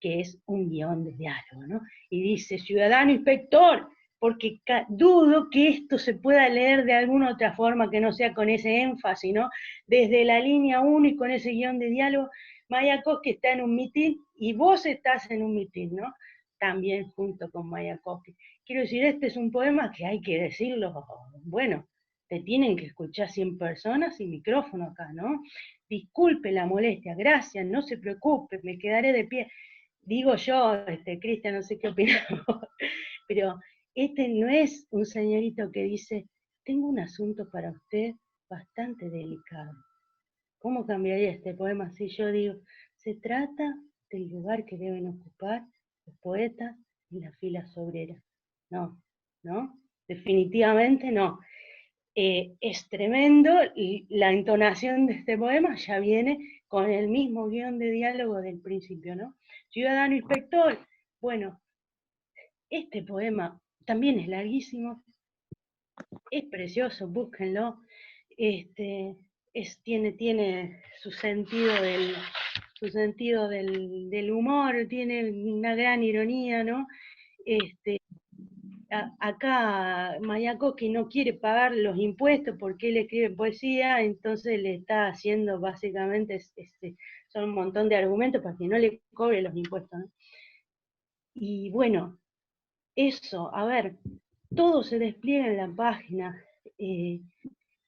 que es un guión de diálogo, ¿no? Y dice, ciudadano inspector, porque dudo que esto se pueda leer de alguna otra forma que no sea con ese énfasis, ¿no? Desde la línea 1 y con ese guión de diálogo, Mayakovsky está en un mitin y vos estás en un mitin, ¿no? También junto con Mayakovsky. Quiero decir, este es un poema que hay que decirlo, bueno, te tienen que escuchar 100 personas y micrófono acá, ¿no? Disculpe la molestia, gracias, no se preocupe, me quedaré de pie. Digo yo, Cristian, no sé qué opinas, pero este no es un señorito que dice, tengo un asunto para usted bastante delicado. ¿Cómo cambiaría este poema si yo digo, se trata del lugar que deben ocupar los poetas en las filas obreras? No, ¿no? Definitivamente no. Es tremendo y la entonación de este poema ya viene con el mismo guión de diálogo del principio, ¿no? Ciudadano inspector, bueno, este poema también es larguísimo, es precioso, búsquenlo, tiene su sentido del humor, tiene una gran ironía, ¿no? Acá Mayakovsky no quiere pagar los impuestos porque él escribe poesía, entonces le está haciendo básicamente, son un montón de argumentos para que no le cobre los impuestos, ¿no? Y bueno, eso, a ver, todo se despliega en la página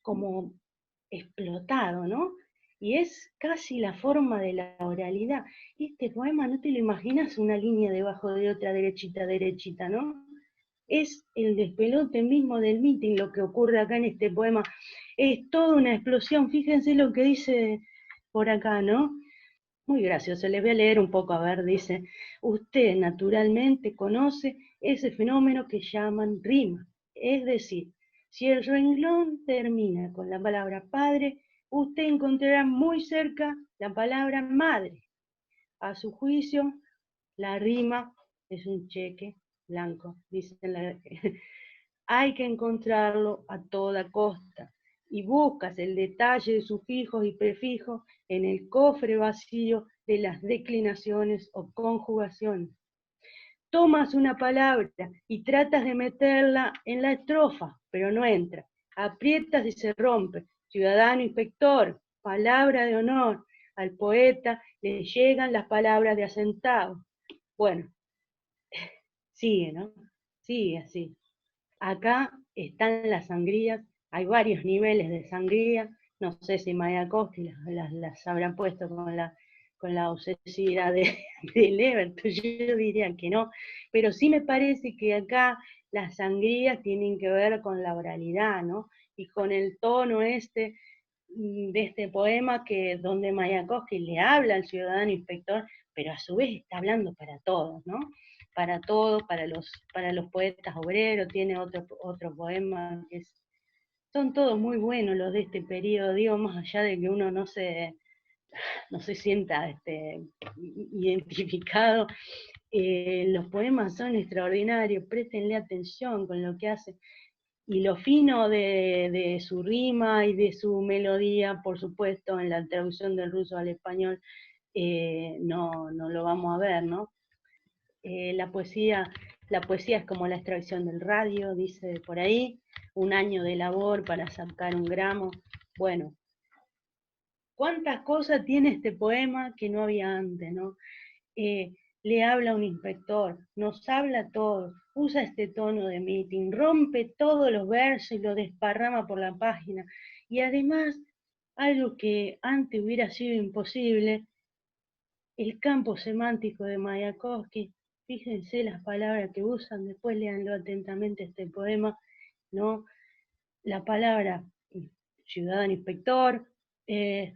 como explotado, ¿no? y es casi la forma de la oralidad. Este poema no te lo imaginas una línea debajo de otra derechita, derechita, ¿no? Es el despelote mismo del meeting lo que ocurre acá en este poema. Es toda una explosión, fíjense lo que dice por acá, ¿no? Muy gracioso, les voy a leer un poco, a ver, dice, usted naturalmente conoce ese fenómeno que llaman rima, es decir, si el renglón termina con la palabra padre, usted encontrará muy cerca la palabra madre. A su juicio, la rima es un cheque blanco, dicen hay que encontrarlo a toda costa, y buscas el detalle de sufijos y prefijos en el cofre vacío de las declinaciones o conjugaciones. Tomas una palabra y tratas de meterla en la estrofa, pero no entra. Aprietas y se rompe. Ciudadano inspector, palabra de honor. Al poeta le llegan las palabras de asentado. Bueno, sigue, ¿no? Sigue así. Acá están las sangrías, hay varios niveles de sangría, no sé si Mayakovsky las habrán puesto con la obsesividad de Leverton, yo diría que no, pero sí me parece que acá las sangrías tienen que ver con la oralidad, ¿no? Y con el tono de este poema donde Mayakovsky le habla al ciudadano inspector, pero a su vez está hablando para todos, ¿no? Para todos, para los poetas obreros, tiene otro poema que son todos muy buenos los de este periodo, digo, más allá de que uno no se sienta identificado, los poemas son extraordinarios, préstenle atención con lo que hace, y lo fino de su rima y de su melodía, por supuesto, en la traducción del ruso al español, no lo vamos a ver, ¿no? La poesía es como la extracción del radio, dice por ahí, un año de labor para sacar un gramo. Bueno, cuántas cosas tiene este poema que no había antes, ¿no? Le habla a un inspector, nos habla a todos, usa este tono de meeting, rompe todos los versos y lo desparrama por la página. Y además, algo que antes hubiera sido imposible, el campo semántico de Mayakovsky, fíjense las palabras que usan, después léanlo atentamente este poema, ¿no? La palabra ciudadano inspector,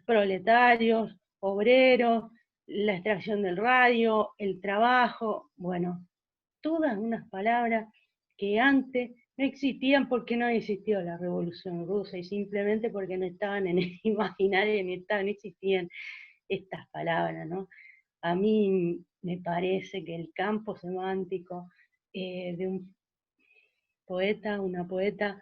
proletarios, obreros, la extracción del radio, el trabajo, bueno, todas unas palabras que antes no existían porque no existió la Revolución Rusa y simplemente porque no estaban en el imaginario, no existían estas palabras, ¿no? A mí me parece que el campo semántico de un poeta, una poeta,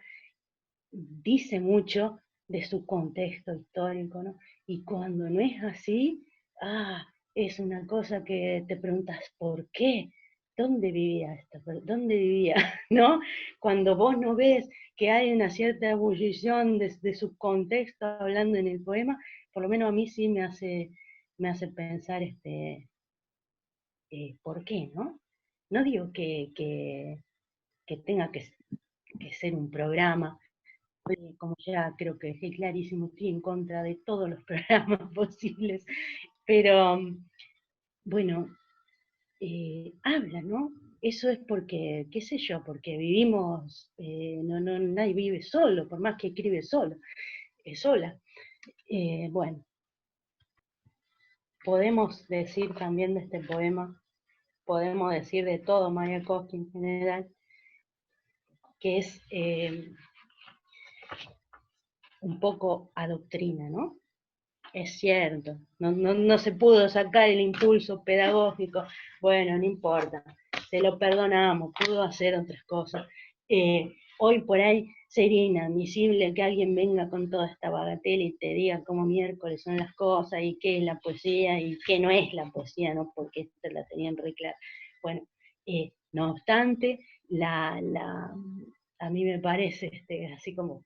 dice mucho de su contexto histórico, ¿no? Y cuando no es así, es una cosa que te preguntas, ¿por qué? ¿Dónde vivía esto? ¿Dónde vivía? ¿No? Cuando vos no ves que hay una cierta ebullición de su contexto hablando en el poema, por lo menos a mí sí me hace pensar ¿por qué, no? No digo que tenga que ser un programa, como ya creo que dejé clarísimo, estoy en contra de todos los programas posibles, pero bueno, habla, ¿no? Eso es porque, qué sé yo, porque vivimos, nadie vive solo, por más que escribe solo, sola. Bueno, podemos decir también de este poema, podemos decir de todo Mayakovsky en general, que es un poco adoctrina, ¿no? Es cierto, no se pudo sacar el impulso pedagógico, bueno, no importa, se lo perdonamos, pudo hacer otras cosas. Hoy por ahí sería inadmisible que alguien venga con toda esta bagatela y te diga cómo miércoles son las cosas y qué es la poesía y qué no es la poesía, ¿no? Porque esto la tenían re clara. Bueno, no obstante, a mí me parece así como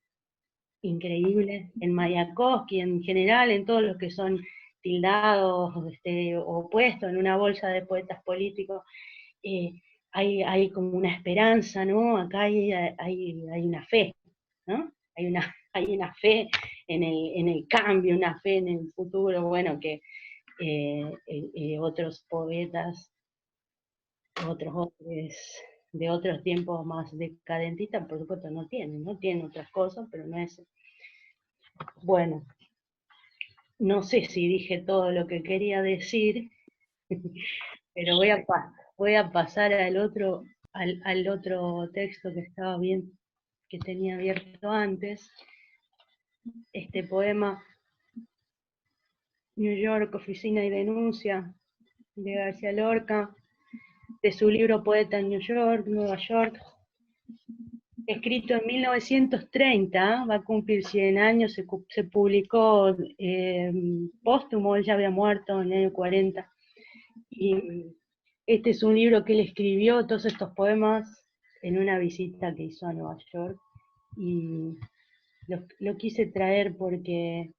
increíble en Mayakovsky, en general, en todos los que son tildados o puestos en una bolsa de poetas políticos, hay como una esperanza, ¿no? Acá hay una fe, ¿no? Hay una fe en el cambio, una fe en el futuro, bueno, que otros poetas, otros autores de otros tiempos más decadentistas, por supuesto, no tienen otras cosas, pero no es. Bueno, no sé si dije todo lo que quería decir, pero voy a pasar al otro texto que estaba bien, que tenía abierto antes, este poema New York, Oficina y Denuncia, de García Lorca, de su libro Poeta en New York, Nueva York, escrito en 1930, va a cumplir 100 años, se publicó póstumo, él ya había muerto en el año 40, y este es un libro que él escribió, todos estos poemas, en una visita que hizo a Nueva York, y lo quise traer porque,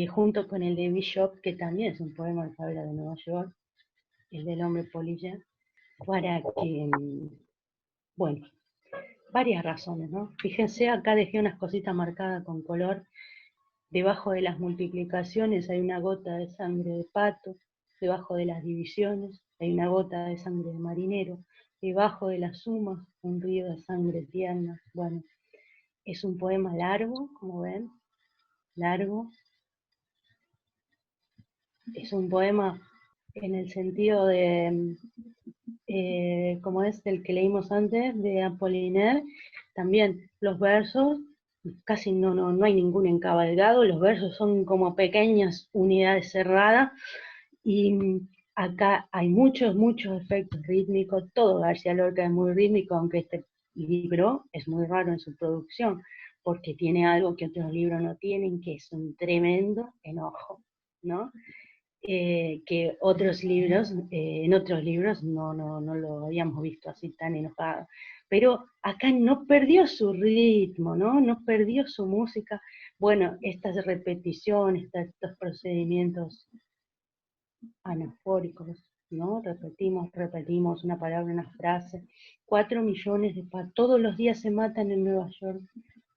junto con el de Bishop, que también es un poema que habla de Nueva York, el del hombre polilla, para que, bueno, varias razones, ¿no? Fíjense, acá dejé unas cositas marcadas con color. Debajo de las multiplicaciones hay una gota de sangre de pato, debajo de las divisiones hay una gota de sangre de marinero, debajo de las sumas un río de sangre tierna. Bueno, es un poema largo, como ven, largo. Es un poema en el sentido de, como es el que leímos antes, de Apollinaire. También los versos, casi no hay ningún encabalgado, los versos son como pequeñas unidades cerradas, y acá hay muchos efectos rítmicos, todo García Lorca es muy rítmico, aunque este libro es muy raro en su producción, porque tiene algo que otros libros no tienen, que es un tremendo enojo, ¿no? Que otros libros, en otros libros no lo habíamos visto así tan enojado. Pero acá no perdió su ritmo, ¿no? No perdió su música. Bueno, estas repeticiones, estos procedimientos anafóricos, ¿no? Repetimos una palabra, una frase. 4 millones de patos, todos los días se matan en Nueva York.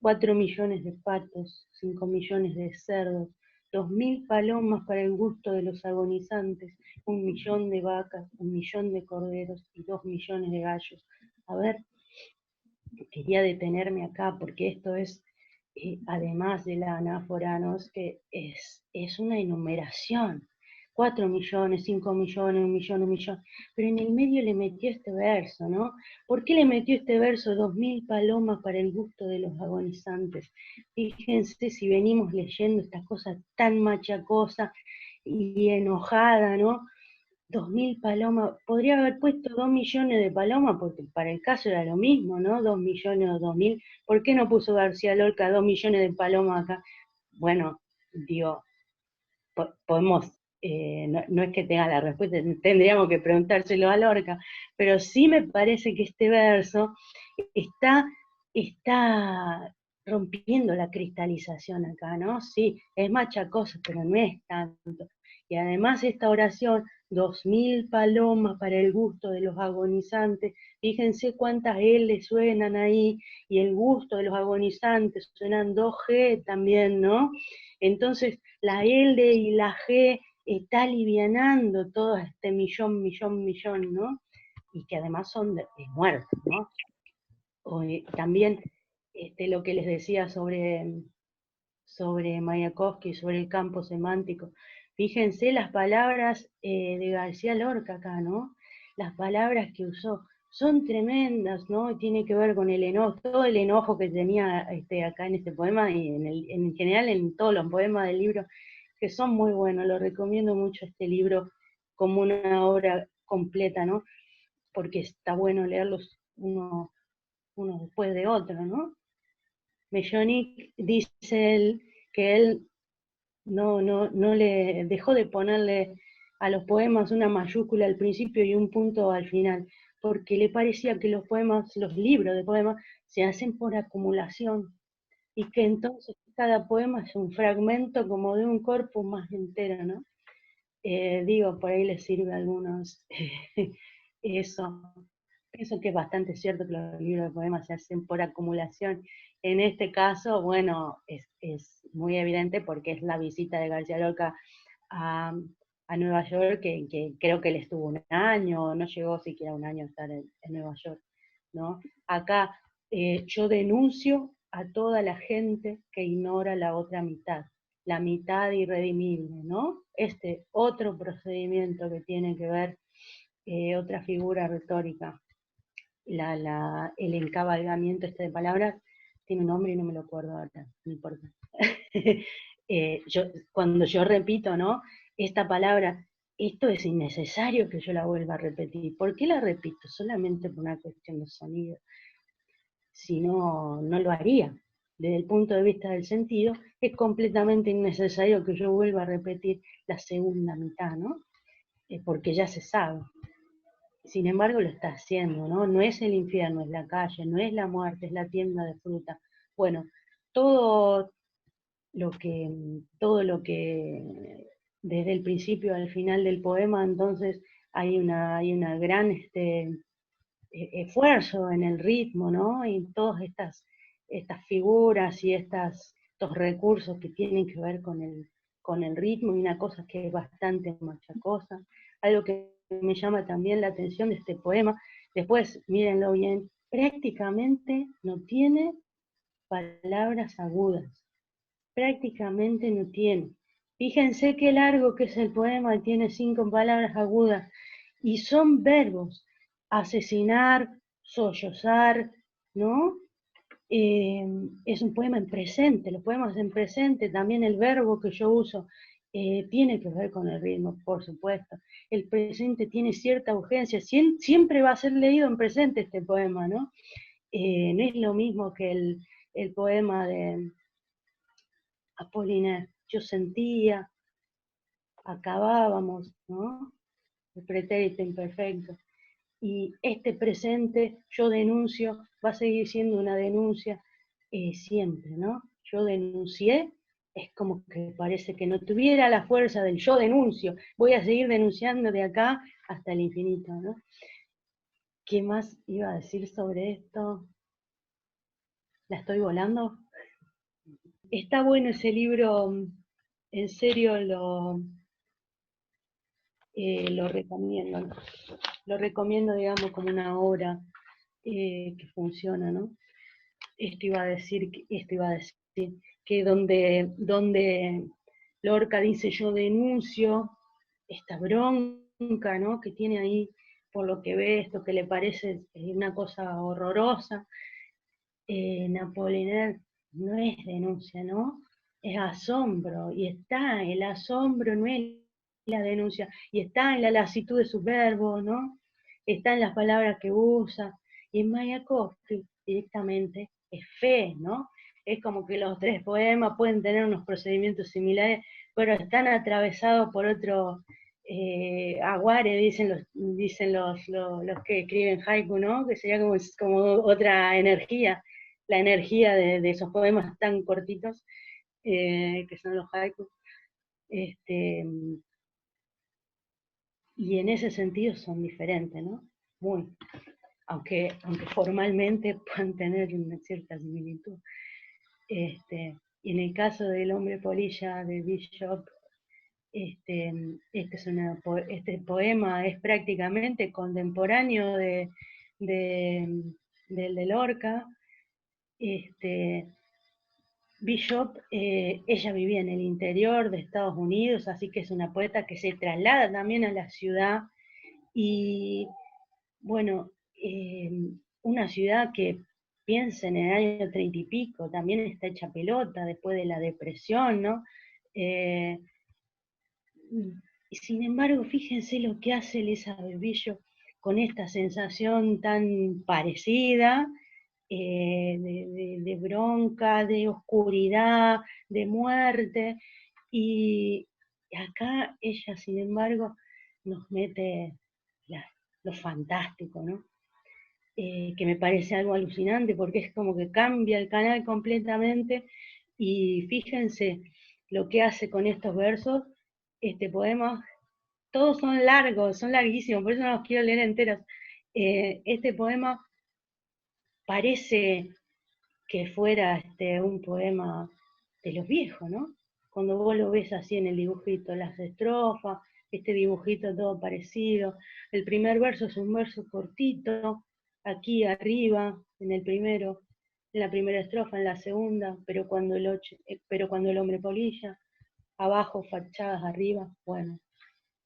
4 millones de patos, 5 millones de cerdos, 2000 palomas para el gusto de los agonizantes, 1 millón de vacas, 1 millón de corderos y 2 millones de gallos. A ver, quería detenerme acá porque esto es, además de la anáfora, ¿no? Es que es una enumeración. 4 millones, 5 millones, 1 millón, 1 millón. Pero en el medio le metió este verso, ¿no? ¿Por qué le metió este verso? 2000 palomas para el gusto de los agonizantes. Fíjense si venimos leyendo estas cosas tan machacosas y enojada, ¿no? 2000 palomas, podría haber puesto 2 millones de palomas, porque para el caso era lo mismo, ¿no? 2 millones o 2000. ¿Por qué no puso García Lorca 2 millones de palomas acá? Bueno, digo, podemos, no es que tenga la respuesta, tendríamos que preguntárselo a Lorca, pero sí me parece que este verso está rompiendo la cristalización acá, ¿no? Sí, es machacoso, pero no es tanto. Y además esta oración, 2000 palomas para el gusto de los agonizantes, fíjense cuántas L suenan ahí, y el gusto de los agonizantes, suenan 2G también, ¿no? Entonces la L y la G está alivianando todo este millón, ¿no? Y que además son de muertos, ¿no? También lo que les decía sobre Mayakovsky, sobre el campo semántico. Fíjense las palabras de García Lorca acá, ¿no? Las palabras que usó son tremendas, ¿no? Tiene que ver con el enojo, todo el enojo que tenía acá en este poema y en general en todos los poemas del libro, que son muy buenos. Lo recomiendo mucho este libro como una obra completa, ¿no? Porque está bueno leerlos uno después de otro, ¿no? Mellonic dice él que él no le dejó de ponerle a los poemas una mayúscula al principio y un punto al final, porque le parecía que los poemas, los libros de poemas, se hacen por acumulación, y que entonces cada poema es un fragmento como de un cuerpo más entero, ¿no? Digo, por ahí les sirve a algunos eso. Pienso que es bastante cierto que los libros de poemas se hacen por acumulación. En este caso, bueno, es muy evidente porque es la visita de García Lorca a Nueva York, que creo que él estuvo un año, no llegó siquiera un año a estar en Nueva York, ¿no? Acá yo denuncio a toda la gente que ignora la otra mitad, la mitad irredimible, ¿no? Este otro procedimiento que tiene que ver, otra figura retórica, el encabalgamiento de palabras, tiene un nombre y no me lo acuerdo ahora, no importa. Cuando yo repito, ¿no? Esta palabra, esto es innecesario que yo la vuelva a repetir. ¿Por qué la repito? Solamente por una cuestión de sonido. Si no, no lo haría. Desde el punto de vista del sentido, es completamente innecesario que yo vuelva a repetir la segunda mitad, ¿no? Porque ya se sabe. Sin embargo, lo está haciendo, ¿no? No es el infierno, es la calle, no es la muerte, es la tienda de fruta. Bueno, todo lo que desde el principio al final del poema, entonces hay una gran esfuerzo en el ritmo, ¿no? Y todas estas figuras y estos recursos que tienen que ver con el ritmo, y una cosa que es bastante machacosa. Algo que me llama también la atención de este poema, después, mírenlo bien, prácticamente no tiene palabras agudas, prácticamente no tiene. Fíjense qué largo que es el poema, tiene 5 palabras agudas, y son verbos: asesinar, sollozar, ¿no? Es un poema en presente, los poemas en presente, también el verbo que yo uso tiene que ver con el ritmo, por supuesto. El presente tiene cierta urgencia, siempre va a ser leído en presente este poema, ¿no? No es lo mismo que el poema de Apollinaire, yo sentía, acabábamos, ¿no? El pretérito imperfecto. Y este presente, yo denuncio, va a seguir siendo una denuncia siempre, ¿no? Yo denuncié, es como que parece que no tuviera la fuerza del yo denuncio, voy a seguir denunciando de acá hasta el infinito, ¿no? ¿Qué más iba a decir sobre esto? ¿La estoy volando? Está bueno ese libro, en serio lo recomiendo, ¿no? Lo recomiendo, digamos, como una obra que funciona, ¿no? Esto iba a decir que donde Lorca dice yo denuncio esta bronca, ¿no? Que tiene ahí por lo que ve, esto que le parece una cosa horrorosa, Apollinaire no es denuncia, ¿no? Es asombro, y está el asombro, no es la denuncia, y está en la lasitud de sus verbos, ¿no? Está en las palabras que usa, y en Mayakovsky directamente es fe, ¿no? Es como que los 3 poemas pueden tener unos procedimientos similares, pero están atravesados por otro aguare, dicen los que escriben haiku, ¿no? Que sería como otra energía, la energía de esos poemas tan cortitos, que son los haikus. Y en ese sentido son diferentes, ¿no? Muy, aunque formalmente puedan tener una cierta similitud. Y en el caso del hombre polilla de Bishop, este poema es prácticamente contemporáneo del de Lorca. Bishop, ella vivía en el interior de Estados Unidos, así que es una poeta que se traslada también a la ciudad, y bueno, una ciudad que piensa en el año 30 y pico, también está hecha pelota después de la depresión, ¿no? Y sin embargo, fíjense lo que hace Elizabeth Bishop con esta sensación tan parecida, de bronca, de oscuridad, de muerte, y acá ella, sin embargo, nos mete lo fantástico, ¿no? Que me parece algo alucinante, porque es como que cambia el canal completamente, y fíjense lo que hace con estos versos, este poema. Todos son largos, son larguísimos, por eso no los quiero leer enteros. Este poema parece que fuera un poema los viejos, ¿no? Cuando vos lo ves así en el dibujito, las estrofas, este dibujito todo parecido. El primer verso es un verso cortito, aquí arriba, en el primero, en la primera estrofa, en la segunda, pero cuando el hombre polilla, abajo fachadas arriba, bueno.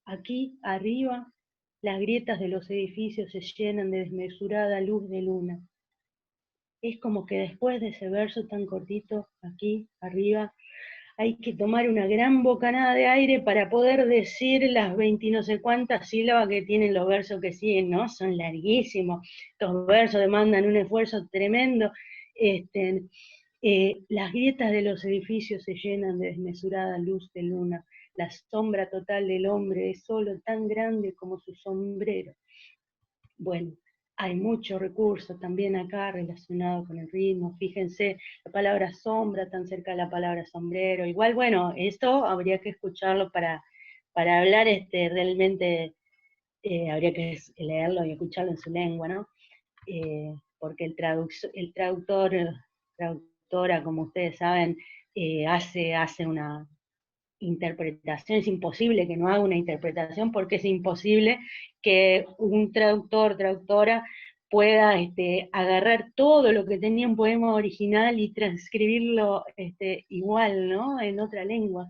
Aquí arriba, las grietas de los edificios se llenan de desmesurada luz de luna. Es como que después de ese verso tan cortito, aquí arriba, hay que tomar una gran bocanada de aire para poder decir las 20 y no sé cuántas sílabas que tienen los versos que siguen, ¿no? Son larguísimos, estos versos demandan un esfuerzo tremendo. Las grietas de los edificios se llenan de desmesurada luz de luna, la sombra total del hombre es solo tan grande como su sombrero. Bueno, hay mucho recurso también acá relacionado con el ritmo, fíjense, la palabra sombra tan cerca de la palabra sombrero, igual bueno, esto habría que escucharlo para hablar realmente, habría que leerlo y escucharlo en su lengua, ¿no? Porque el traductora, como ustedes saben, hace una interpretación, es imposible que no haga una interpretación porque es imposible que un traductora pueda agarrar todo lo que tenía un poema original y transcribirlo igual, ¿no? En otra lengua,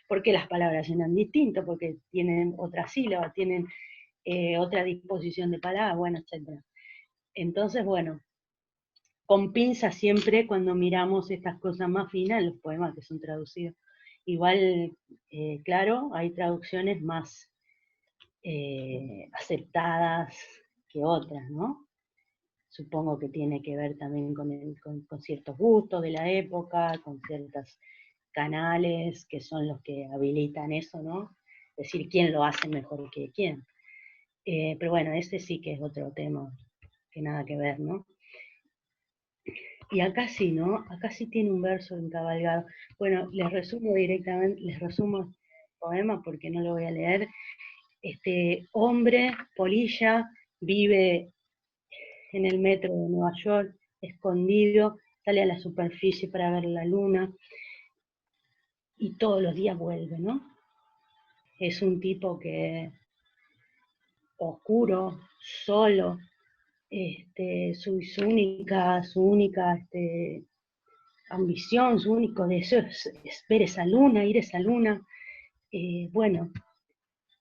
porque las palabras suenan distinto, porque tienen otra sílaba, tienen otra disposición de palabras, bueno, etc. Entonces, bueno, con pinza siempre cuando miramos estas cosas más finas, los poemas que son traducidos. Igual, claro, hay traducciones más aceptadas que otras, ¿no? Supongo que tiene que ver también con ciertos gustos de la época, con ciertos canales que son los que habilitan eso, ¿no? Es decir, quién lo hace mejor que quién. Pero bueno, ese sí que es otro tema que nada que ver, ¿no? Y acá sí, ¿no? Acá sí tiene un verso encabalgado. Bueno, les resumo directamente, les resumo el poema porque no lo voy a leer. Este hombre, polilla, vive en el metro de Nueva York, escondido, sale a la superficie para ver la luna y todos los días vuelve, ¿no? Es un tipo que oscuro, solo, su única ambición, su único deseo es ver esa luna, ir a esa luna. Bueno,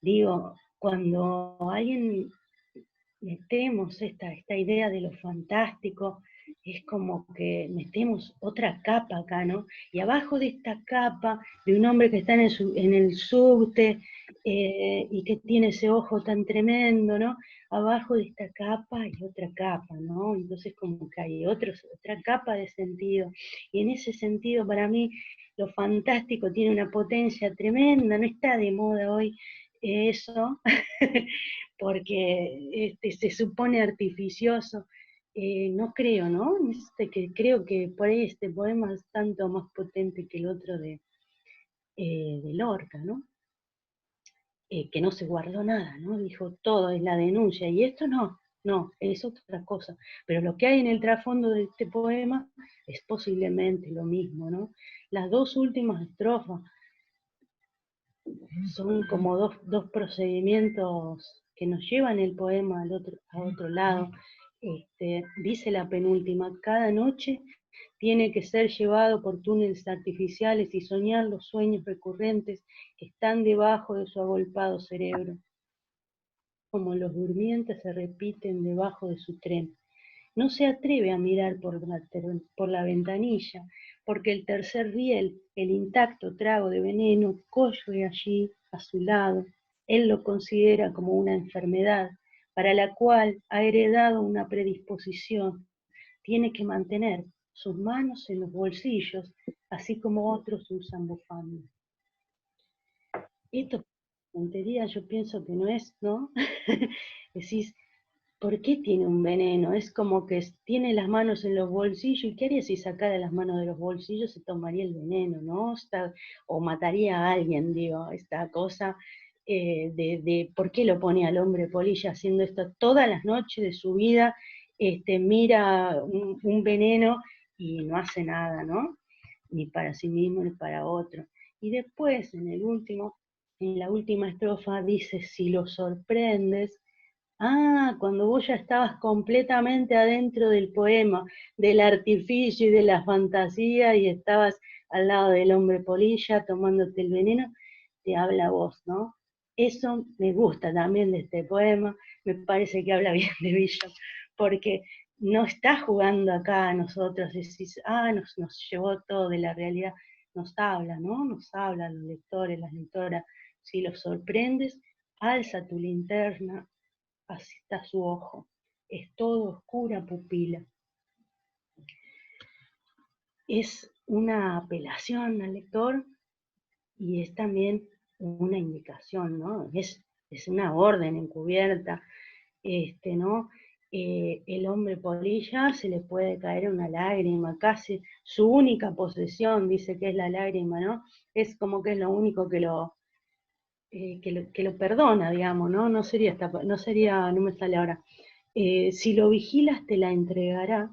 digo, cuando alguien metemos esta idea de lo fantástico, es como que metemos otra capa acá, ¿no? Y abajo de esta capa, de un hombre que está en el subte y que tiene ese ojo tan tremendo, ¿no? Abajo de esta capa hay otra capa, ¿no? Entonces como que hay otra capa de sentido. Y en ese sentido, para mí, lo fantástico tiene una potencia tremenda, no está de moda hoy eso, porque se supone artificioso. No creo, ¿no? Que creo que por ahí este poema es tanto más potente que el otro de Lorca, ¿no? Que no se guardó nada, ¿no? Dijo todo, es la denuncia, y esto no, es otra cosa. Pero lo que hay en el trasfondo de este poema es posiblemente lo mismo, ¿no? Las dos últimas estrofas son como dos procedimientos que nos llevan el poema a otro lado. Dice la penúltima, cada noche tiene que ser llevado por túneles artificiales y soñar los sueños recurrentes que están debajo de su agolpado cerebro, como los durmientes se repiten debajo de su tren. No se atreve a mirar por la ventanilla, porque el tercer riel, el intacto trago de veneno, corre allí a su lado. Él lo considera como una enfermedad para la cual ha heredado una predisposición. Tiene que mantener sus manos en los bolsillos, así como otros usan bufandas. Esto, tontería, yo pienso que no es, ¿no? Decís, ¿por qué tiene un veneno? Es como que tiene las manos en los bolsillos, ¿y qué haría si sacara las manos de los bolsillos? Se tomaría el veneno, ¿no? O mataría a alguien, digo, esta cosa de por qué lo pone al hombre polilla haciendo esto todas las noches de su vida, mira un veneno y no hace nada, ¿no? ni para sí mismo ni para otro. Y después, en la última estrofa dice, si lo sorprendes, cuando vos ya estabas completamente adentro del poema, del artificio y de la fantasía, y estabas al lado del hombre polilla tomándote el veneno, te habla vos, ¿no? Eso me gusta también de este poema, me parece que habla bien de Bishop, porque no está jugando acá a nosotros, decís, nos llevó todo de la realidad, nos habla, ¿no? Nos habla a los lectores, las lectoras, si los sorprendes, alza tu linterna, así está su ojo, es todo oscura pupila. Es una apelación al lector y es también una indicación, ¿no? Es una orden encubierta, ¿no? El hombre polilla se le puede caer una lágrima, casi su única posesión, dice que es la lágrima, ¿no? Es como que es lo único que lo perdona, digamos, ¿no? No me sale ahora. Si lo vigilas te la entregará,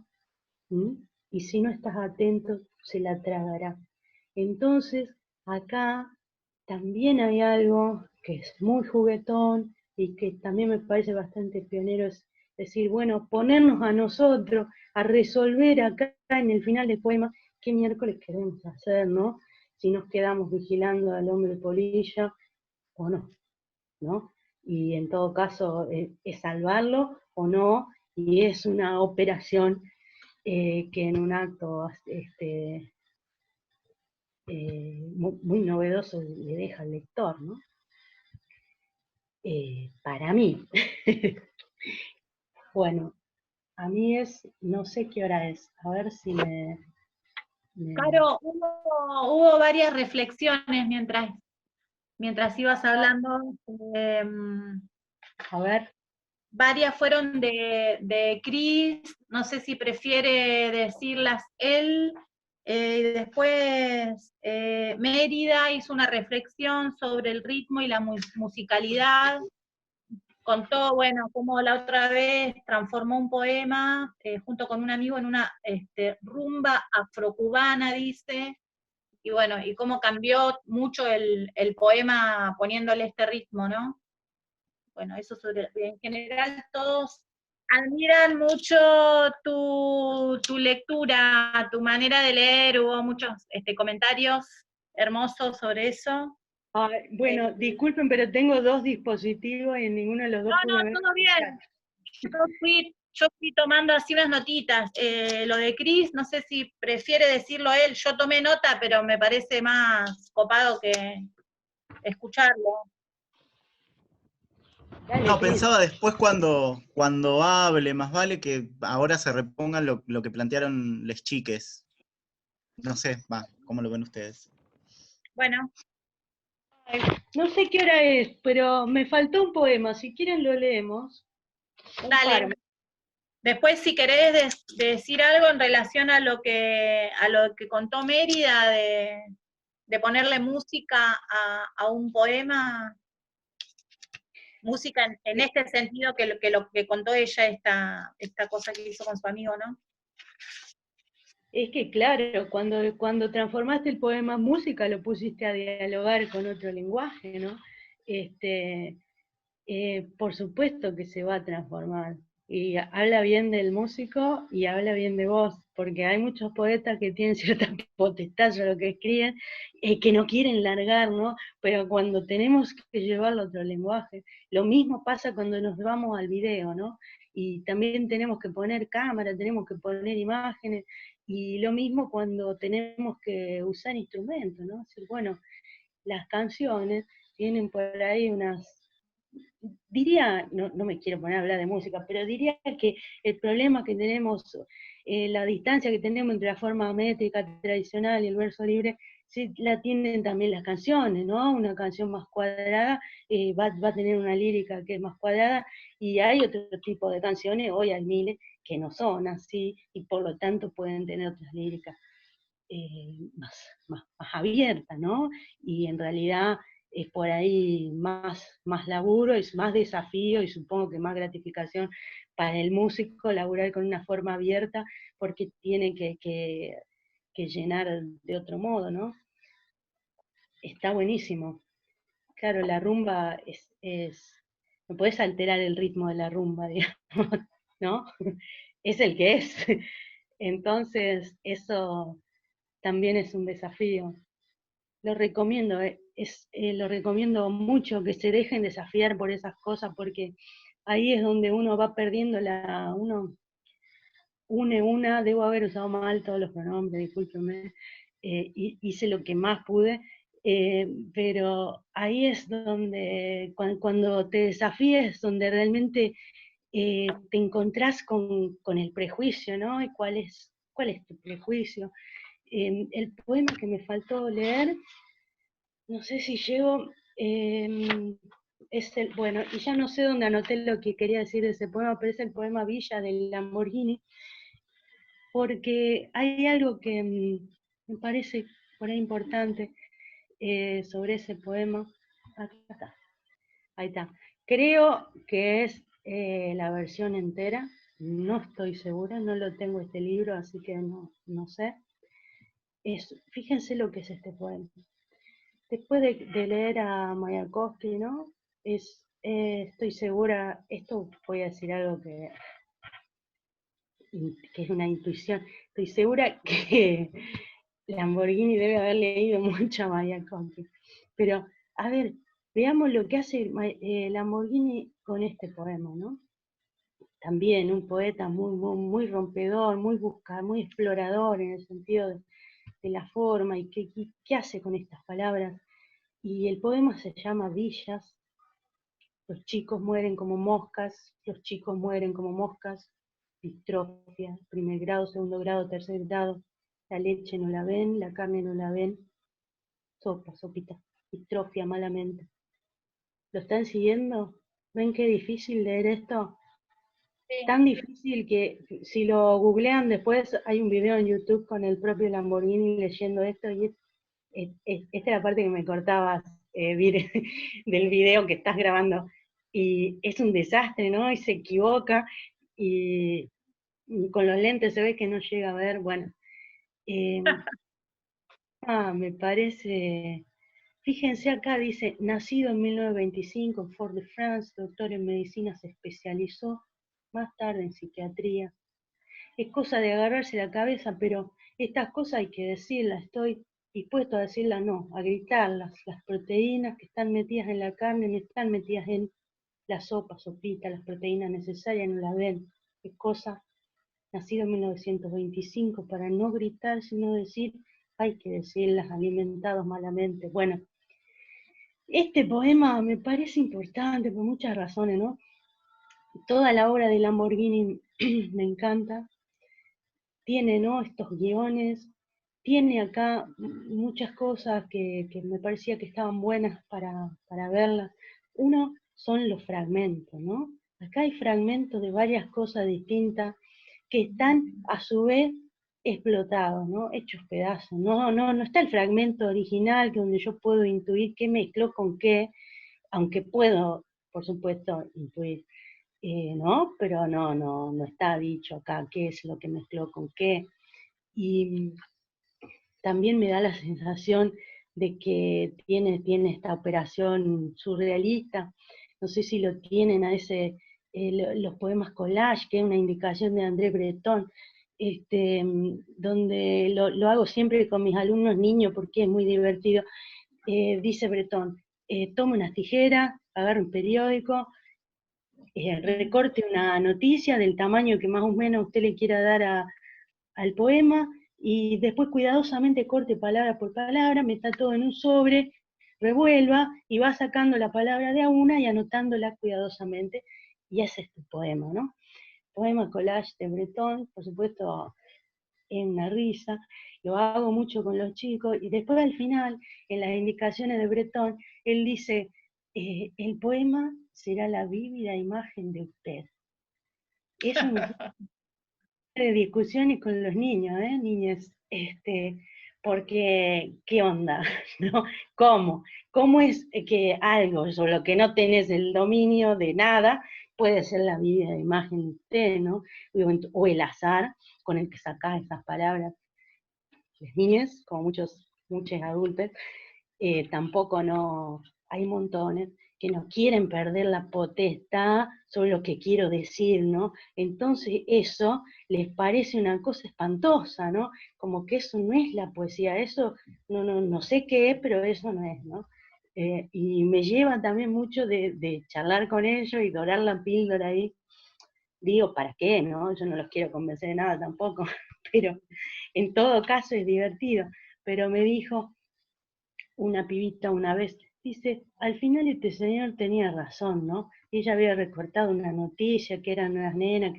¿m? Y si no estás atento se la tragará. Entonces, acá también hay algo que es muy juguetón y que también me parece bastante pionero, es decir, bueno, ponernos a nosotros a resolver acá en el final del poema qué miércoles queremos hacer, ¿no? Si nos quedamos vigilando al hombre polilla o no, ¿no? Y en todo caso es salvarlo o no, y es una operación que en un acto muy novedoso le deja al lector, ¿no? Para mí. Bueno, a mí no sé qué hora es, a ver si Caro, hubo varias reflexiones mientras ibas hablando. A ver. Varias fueron de Cris, no sé si prefiere decirlas él, y después Mérida hizo una reflexión sobre el ritmo y la musicalidad, contó, bueno, cómo la otra vez transformó un poema junto con un amigo en una rumba afrocubana, dice, y bueno, y cómo cambió mucho el poema poniéndole este ritmo, ¿no? Bueno, eso en general todos admiran mucho tu lectura, tu manera de leer, hubo muchos comentarios hermosos sobre eso. Bueno, disculpen, pero tengo dos dispositivos y en ninguno de los dos pude ver. No, todo bien. Yo fui tomando así unas notitas. Lo de Cris, no sé si prefiere decirlo él, yo tomé nota, pero me parece más copado que escucharlo. Dale, no, Cris. Pensaba después cuando hable, más vale que ahora se repongan lo que plantearon les chiques. No sé, ¿cómo lo ven ustedes? Bueno. No sé qué hora es, pero me faltó un poema, si quieren lo leemos. Dale. Después, si querés decir algo en relación a lo que contó Mérida, de ponerle música a un poema, música en este sentido que lo que contó ella, esta cosa que hizo con su amigo, ¿no? Es que claro, cuando transformaste el poema en música, lo pusiste a dialogar con otro lenguaje, ¿no? Por supuesto que se va a transformar. Y habla bien del músico y habla bien de vos, porque hay muchos poetas que tienen cierta potestad sobre lo que escriben, que no quieren largar, ¿no? Pero cuando tenemos que llevarlo a otro lenguaje, lo mismo pasa cuando nos vamos al video, ¿no? Y también tenemos que poner cámara, tenemos que poner imágenes, y lo mismo cuando tenemos que usar instrumentos, ¿no? Es decir, bueno, las canciones tienen por ahí diría, no me quiero poner a hablar de música, pero diría que el problema que tenemos, la distancia que tenemos entre la forma métrica tradicional y el verso libre, sí la tienen también las canciones, ¿no? Una canción más cuadrada va a tener una lírica que es más cuadrada, y hay otro tipo de canciones, hoy hay miles, que no son así, y por lo tanto pueden tener otras líricas más abiertas, ¿no? Y en realidad es por ahí más laburo, es más desafío y supongo que más gratificación para el músico laburar con una forma abierta, porque tiene que que llenar de otro modo, ¿no? Está buenísimo. Claro, la rumba no puedes alterar el ritmo de la rumba, digamos, ¿no? Es el que es. Entonces, eso también es un desafío. Lo recomiendo, lo recomiendo mucho, que se dejen desafiar por esas cosas, porque ahí es donde uno va perdiendo uno debo haber usado mal todos los pronombres, discúlpeme, hice lo que más pude, pero ahí es donde, cuando te desafíes, donde realmente te encontrás con el prejuicio, ¿no? ¿Y cuál es tu prejuicio? El poema que me faltó leer, no sé si llego, bueno, y ya no sé dónde anoté lo que quería decir de ese poema, pero es el poema Villa del Lamborghini, porque hay algo que me parece por ahí importante sobre ese poema. Acá está, ahí está. Creo que es la versión entera, no estoy segura, no lo tengo este libro, así que no sé. Fíjense lo que es este poema. Después de leer a Mayakovsky, ¿no? Estoy segura, esto voy a decir algo que es una intuición, estoy segura que Lamborghini debe haber leído mucho a Mayakovsky. Pero, a ver, veamos lo que hace Lamborghini con este poema, ¿no? También un poeta muy rompedor, muy explorador en el sentido de la forma y qué hace con estas palabras. Y el poema se llama Villas. Los chicos mueren como moscas, los chicos mueren como moscas, distrofia, primer grado, segundo grado, tercer grado, la leche no la ven, la carne no la ven, sopita, distrofia malamente. ¿Lo están siguiendo? ¿Ven qué difícil leer esto? Sí. Tan difícil que si lo googlean después hay un video en YouTube con el propio Lamborghini leyendo esto y esta es la parte que me cortabas, del video que estás grabando. Y es un desastre, ¿no? Y se equivoca y con los lentes se ve que no llega a ver. Bueno, me parece. Fíjense acá, dice, nacido en 1925 en Fort-de-France, doctor en medicina, se especializó más tarde en psiquiatría. Es cosa de agarrarse la cabeza, pero estas cosas hay que decirlas, estoy dispuesto a decirlas, no, a gritarlas. Las proteínas que están metidas en la carne no están metidas en la sopita, las proteínas necesarias no las ven. Es cosa, nacido en 1925, para no gritar, sino decir, hay que decirlas, alimentados malamente. Bueno, este poema me parece importante por muchas razones, ¿no? Toda la obra de Lamborghini me encanta. Tiene, ¿no?, estos guiones, tiene acá muchas cosas que me parecía que estaban buenas para verlas. Uno son los fragmentos, ¿no? Acá hay fragmentos de varias cosas distintas que están a su vez explotados, ¿no? Hechos pedazos. No está el fragmento original que donde yo puedo intuir qué mezcló con qué, aunque puedo, por supuesto, intuir, ¿no? Pero no está dicho acá qué es lo que mezcló con qué. Y también me da la sensación de que tiene esta operación surrealista. No sé si lo tienen a los poemas collage, que es una indicación de André Breton, donde lo hago siempre con mis alumnos niños porque es muy divertido. Dice Breton, toma unas tijeras, agarra un periódico, recorte una noticia del tamaño que más o menos usted le quiera dar al poema, y después cuidadosamente corte palabra por palabra, meta todo en un sobre, revuelva, y va sacando la palabra de a una y anotándola cuidadosamente, y ese es tu poema, ¿no? Poema collage de Breton, por supuesto, es una risa, lo hago mucho con los chicos, y después al final, en las indicaciones de Breton, él dice, el poema será la vívida imagen de usted. Es un de discusiones con los niños, niñas, porque, ¿qué onda? ¿No? ¿Cómo? ¿Cómo es que algo sobre lo que no tenés el dominio de nada puede ser la vívida imagen de usted, ¿no? O el azar con el que sacás esas palabras. las niñas, como muchos adultos, tampoco no, hay montones que no quieren perder la potestad sobre lo que quiero decir, ¿no? Entonces eso les parece una cosa espantosa, ¿no? Como que eso no es la poesía, eso no sé qué es, pero eso no es, ¿no? Y me lleva también mucho de charlar con ellos y dorar la píldora ahí. Digo, ¿para qué, no? Yo no los quiero convencer de nada tampoco, pero en todo caso es divertido. Pero me dijo una pibita una vez, dice, al final este señor tenía razón, ¿no? Ella había recortado una noticia que eran unas nenas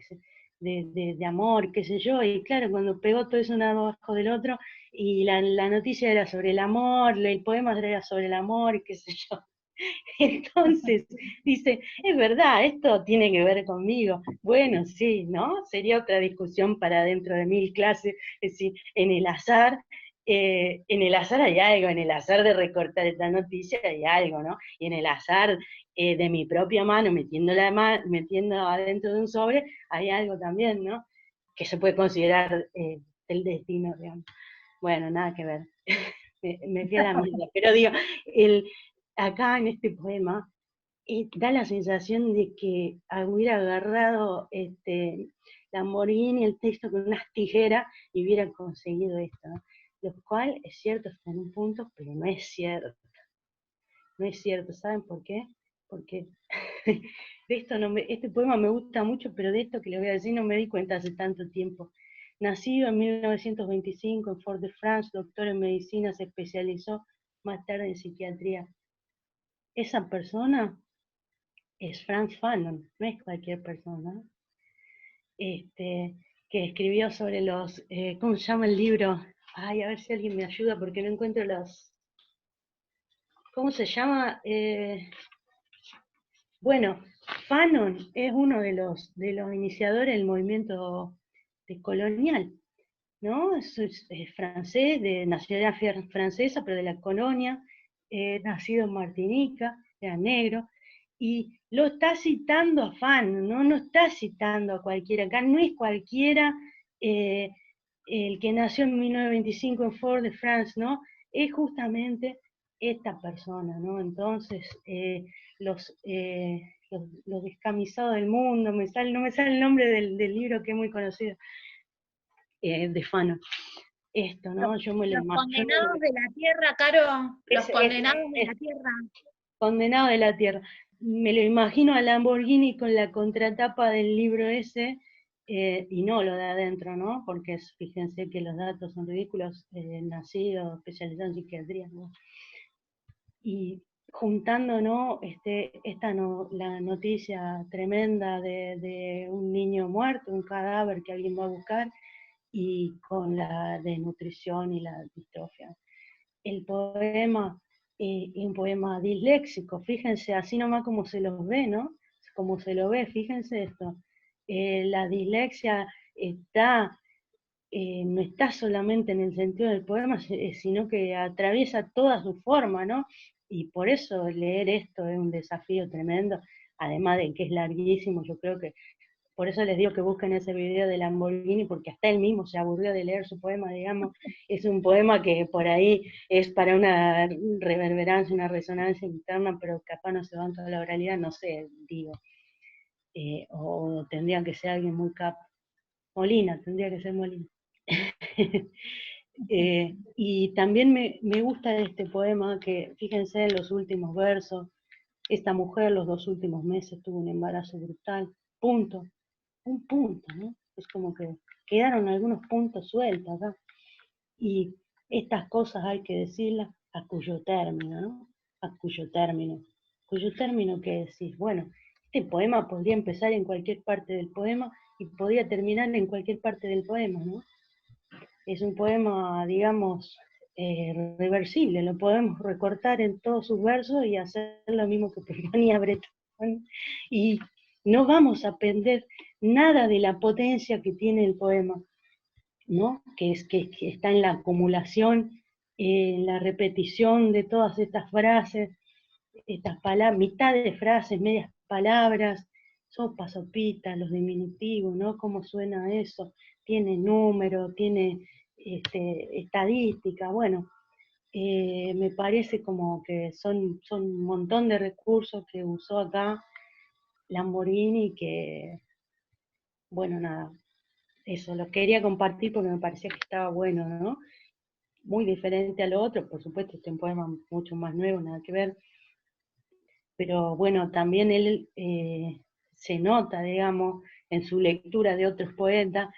de amor, qué sé yo, y claro, cuando pegó todo eso uno abajo del otro, y la noticia era sobre el amor, el poema era sobre el amor, qué sé yo. Entonces, dice, es verdad, esto tiene que ver conmigo. Bueno, sí, ¿no? Sería otra discusión para dentro de 1000 clases, es decir, en el azar hay algo, en el azar de recortar esta noticia hay algo, ¿no? Y en el azar de mi propia mano, metiendo adentro de un sobre, hay algo también, ¿no? Que se puede considerar el destino, digamos. Bueno, nada que ver. me fui a la mierda. Pero digo, acá en este poema, da la sensación de que hubiera agarrado Lamborghini el texto con unas tijeras y hubiera conseguido esto, ¿no? Lo cual es cierto hasta en un punto, pero no es cierto. No es cierto, ¿saben por qué? Porque de esto este poema me gusta mucho, pero de esto que les voy a decir no me di cuenta hace tanto tiempo. Nacido en 1925 en Fort-de-France, doctor en medicina, se especializó más tarde en psiquiatría. Esa persona es Frantz Fanon, no es cualquier persona, que escribió sobre los, ¿cómo se llama el libro? Ay, a ver si alguien me ayuda porque no encuentro los, ¿cómo se llama? Bueno, Fanon es uno de los iniciadores del movimiento colonial, ¿no? Es francés, de nacionalidad francesa, pero de la colonia, nacido en Martinica, era negro, y lo está citando a Fanon, no está citando a cualquiera, acá no es cualquiera el que nació en 1925 en Fort-de-France, ¿no? Es justamente esta persona, ¿no? Entonces, los descamisados del mundo, no me sale el nombre del libro que es muy conocido, de Fanon. Esto, ¿no? Yo me lo Los imagino. condenados de la tierra, Caro, los condenados de la tierra. Condenado de la tierra. Me lo imagino a Lamborghini con la contratapa del libro ese, y no lo de adentro, ¿no? Porque fíjense que los datos son ridículos, nacido, especializado en psiquiatría, ¿no? Y juntando, ¿no? La noticia tremenda de un niño muerto, un cadáver que alguien va a buscar, y con la desnutrición y la distrofia. El poema es un poema disléxico, fíjense, así nomás como se los ve, ¿no? Como se lo ve, fíjense esto. La dislexia no está solamente en el sentido del poema, sino que atraviesa toda su forma, ¿no? Y por eso leer esto es un desafío tremendo, además de que es larguísimo, yo creo que por eso les digo que busquen ese video de Lamborghini, porque hasta él mismo se aburrió de leer su poema, digamos. Es un poema que por ahí es para una reverberancia, una resonancia interna, pero capaz no se va en toda la oralidad, no sé, digo. O tendría que ser alguien muy capo. Molina, tendría que ser Molina. Y también me gusta de este poema que, fíjense en los últimos versos, esta mujer los 2 últimos meses tuvo un embarazo brutal, punto. Un punto, ¿no? Es como que quedaron algunos puntos sueltos acá. Y estas cosas hay que decirlas a cuyo término, ¿no? A cuyo término. Cuyo término que decís, bueno, este poema podría empezar en cualquier parte del poema y podría terminar en cualquier parte del poema, ¿no? Es un poema, digamos, reversible, lo podemos recortar en todos sus versos y hacer lo mismo que proponía Breton. Y no vamos a perder nada de la potencia que tiene el poema, ¿no? Que está en la acumulación, en la repetición de todas estas frases, estas palabras, mitad de frases, medias palabras, sopa, sopita, los diminutivos, ¿no? ¿Cómo suena eso? Tiene número, tiene estadística, bueno, me parece como que son un montón de recursos que usó acá Lamborghini que, bueno, nada, eso, lo quería compartir porque me parecía que estaba bueno, ¿no? Muy diferente a lo otro, por supuesto, este es un poema mucho más nuevo, nada que ver, pero bueno, también él se nota, digamos, en su lectura de otros poetas,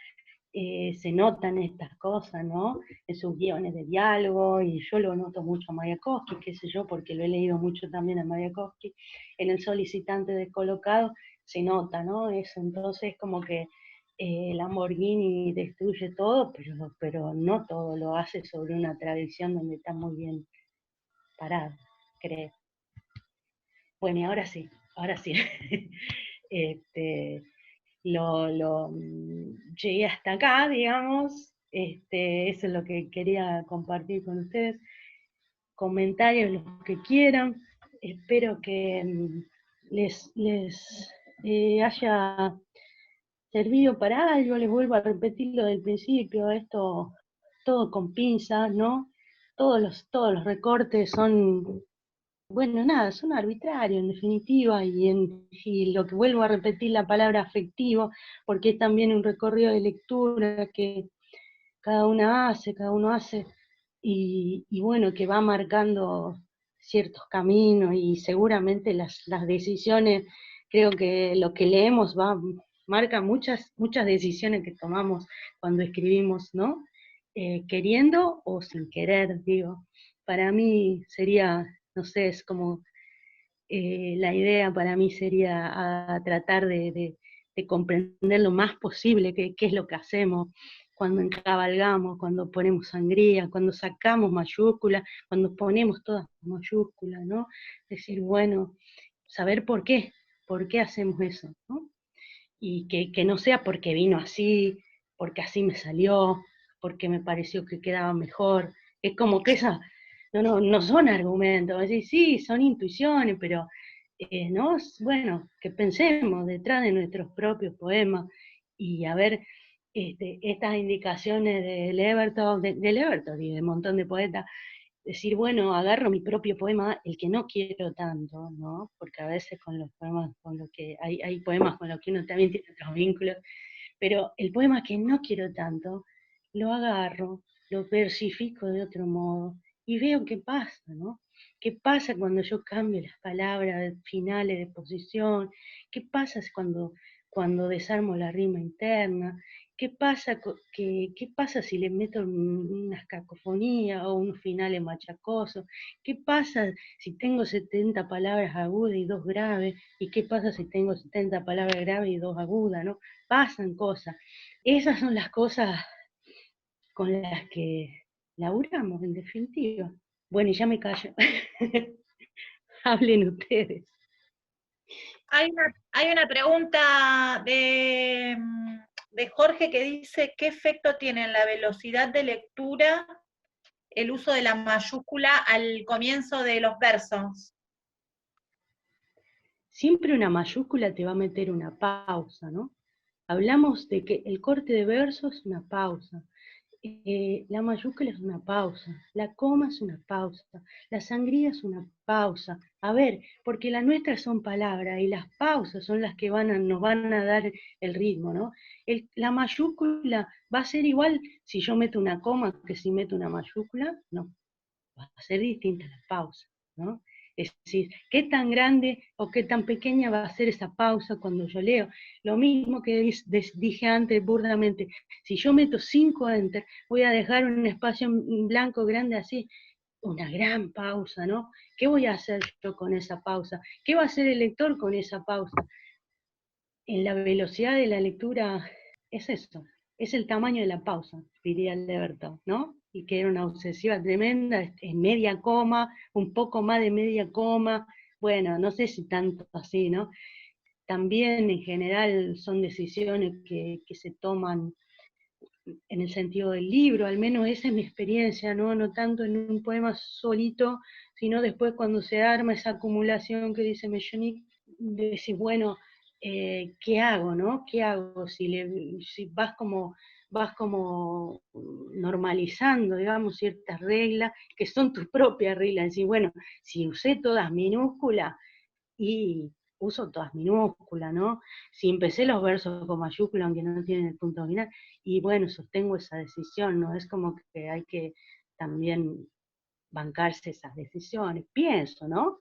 se notan estas cosas, ¿no? En sus guiones de diálogo, y yo lo noto mucho a Mayakovsky, qué sé yo, porque lo he leído mucho también a Mayakovsky, en El solicitante descolocado se nota, ¿no? Eso, entonces como que Lamborghini destruye todo, pero no todo, lo hace sobre una tradición donde está muy bien parado, creo. Bueno, y ahora sí. Llegué hasta acá, digamos, eso es lo que quería compartir con ustedes. Comentarios los que quieran, espero que les haya servido para algo, les vuelvo a repetir lo del principio, esto todo con pinzas, ¿no? Todos los recortes son, bueno, nada, son arbitrarios en definitiva, y lo que vuelvo a repetir la palabra afectivo, porque es también un recorrido de lectura que cada uno hace, y bueno, que va marcando ciertos caminos, y seguramente las decisiones, creo que lo que leemos marca muchas decisiones que tomamos cuando escribimos, ¿no? Queriendo o sin querer, digo. Para mí sería, no sé, es como la idea para mí sería tratar de comprender lo más posible qué es lo que hacemos cuando encabalgamos, cuando ponemos sangría, cuando sacamos mayúsculas, cuando ponemos todas mayúsculas, ¿no? Decir, bueno, saber por qué hacemos eso, ¿no? Y que no sea porque vino así, porque así me salió, porque me pareció que quedaba mejor. Es como que esas no son argumentos, es decir, sí, son intuiciones, pero ¿no? Bueno, que pensemos detrás de nuestros propios poemas, y a ver estas indicaciones de Levertov, y de un montón de poetas, decir, bueno, agarro mi propio poema, el que no quiero tanto, ¿no? Porque a veces con los poemas, con lo que hay poemas con los que uno también tiene otros vínculos, pero el poema que no quiero tanto, lo agarro, lo versifico de otro modo, y veo qué pasa, ¿no? ¿Qué pasa cuando yo cambio las palabras finales de posición? ¿Qué pasa cuando desarmo la rima interna? ¿Qué pasa si le meto unas cacofonías o unos finales machacosos? ¿Qué pasa si tengo 70 palabras agudas y 2 graves? ¿Y qué pasa si tengo 70 palabras graves y 2 agudas, ¿no? Pasan cosas. Esas son las cosas con las que laburamos, en definitiva. Bueno, y ya me callo. Hablen ustedes. Hay una pregunta de Jorge que dice, ¿qué efecto tiene en la velocidad de lectura el uso de la mayúscula al comienzo de los versos? Siempre una mayúscula te va a meter una pausa, ¿no? Hablamos de que el corte de versos es una pausa. La mayúscula es una pausa, la coma es una pausa, la sangría es una pausa. A ver, porque las nuestras son palabras y las pausas son las que nos van a dar el ritmo, ¿no? La mayúscula va a ser igual si yo meto una coma que si meto una mayúscula, no, va a ser distinta la pausa, ¿no? Es decir, qué tan grande o qué tan pequeña va a ser esa pausa cuando yo leo. Lo mismo que dije antes burdamente, si yo meto 5 enter, voy a dejar un espacio en blanco grande así, una gran pausa, ¿no? ¿Qué voy a hacer yo con esa pausa? ¿Qué va a hacer el lector con esa pausa? En la velocidad de la lectura es eso, es el tamaño de la pausa, diría Levertov, ¿no? Y que era una obsesiva tremenda, en media coma, un poco más de media coma, bueno, no sé si tanto así, ¿no? También en general son decisiones que se toman en el sentido del libro, al menos esa es mi experiencia, ¿no? No tanto en un poema solito, sino después cuando se arma esa acumulación que dice Mellonik, decís, bueno, ¿qué hago, no? ¿Qué hago? Si vas como vas como normalizando, digamos, ciertas reglas que son tus propias reglas. Decir, bueno, si usé todas minúsculas, y uso todas minúsculas, ¿no? Si empecé los versos con mayúscula, aunque no tienen el punto final, y bueno, sostengo esa decisión, ¿no? Es como que hay que también bancarse esas decisiones, pienso, ¿no?